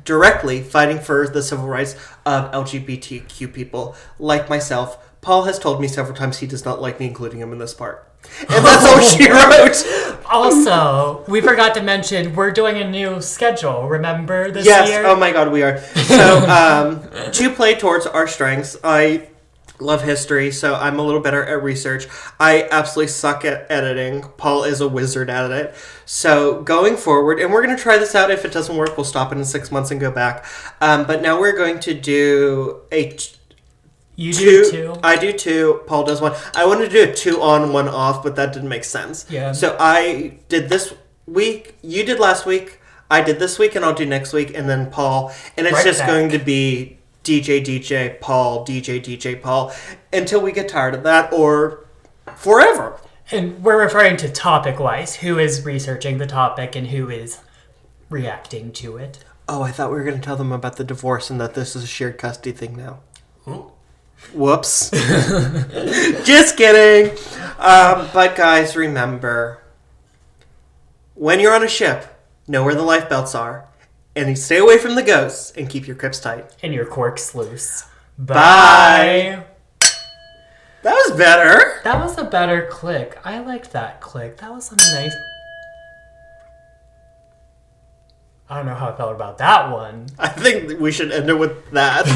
directly fighting for the civil rights of LGBTQ people like myself. Paul has told me several times he does not like me including him in this part. And that's all she wrote. Also, we forgot to mention, we're doing a new schedule, remember, this year? Yes, oh my god, we are. So, to play towards our strengths, I love history, so I'm a little better at research. I absolutely suck at editing. Paul is a wizard at it. So going forward, and we're going to try this out. If it doesn't work, we'll stop it in 6 months and go back. But now we're going to do You do two? I do two. Paul does one. I wanted to do a 2 on, 1 off, but that didn't make sense. Yeah. So I did this week. You did last week. I did this week, and I'll do next week, and then Paul. And it's just going to be DJ Paul until we get tired of that, or forever. And we're referring to topic-wise. Who is researching the topic and who is reacting to it? Oh, I thought we were going to tell them about the divorce and that this is a shared custody thing now. Ooh. Whoops. Just kidding. But guys, remember, when you're on a ship, know where the life belts are. And stay away from the ghosts and keep your grips tight. And your corks loose. Bye. That was better. That was a better click. I liked that click. That was a nice... I don't know how I felt about that one. I think we should end it with that.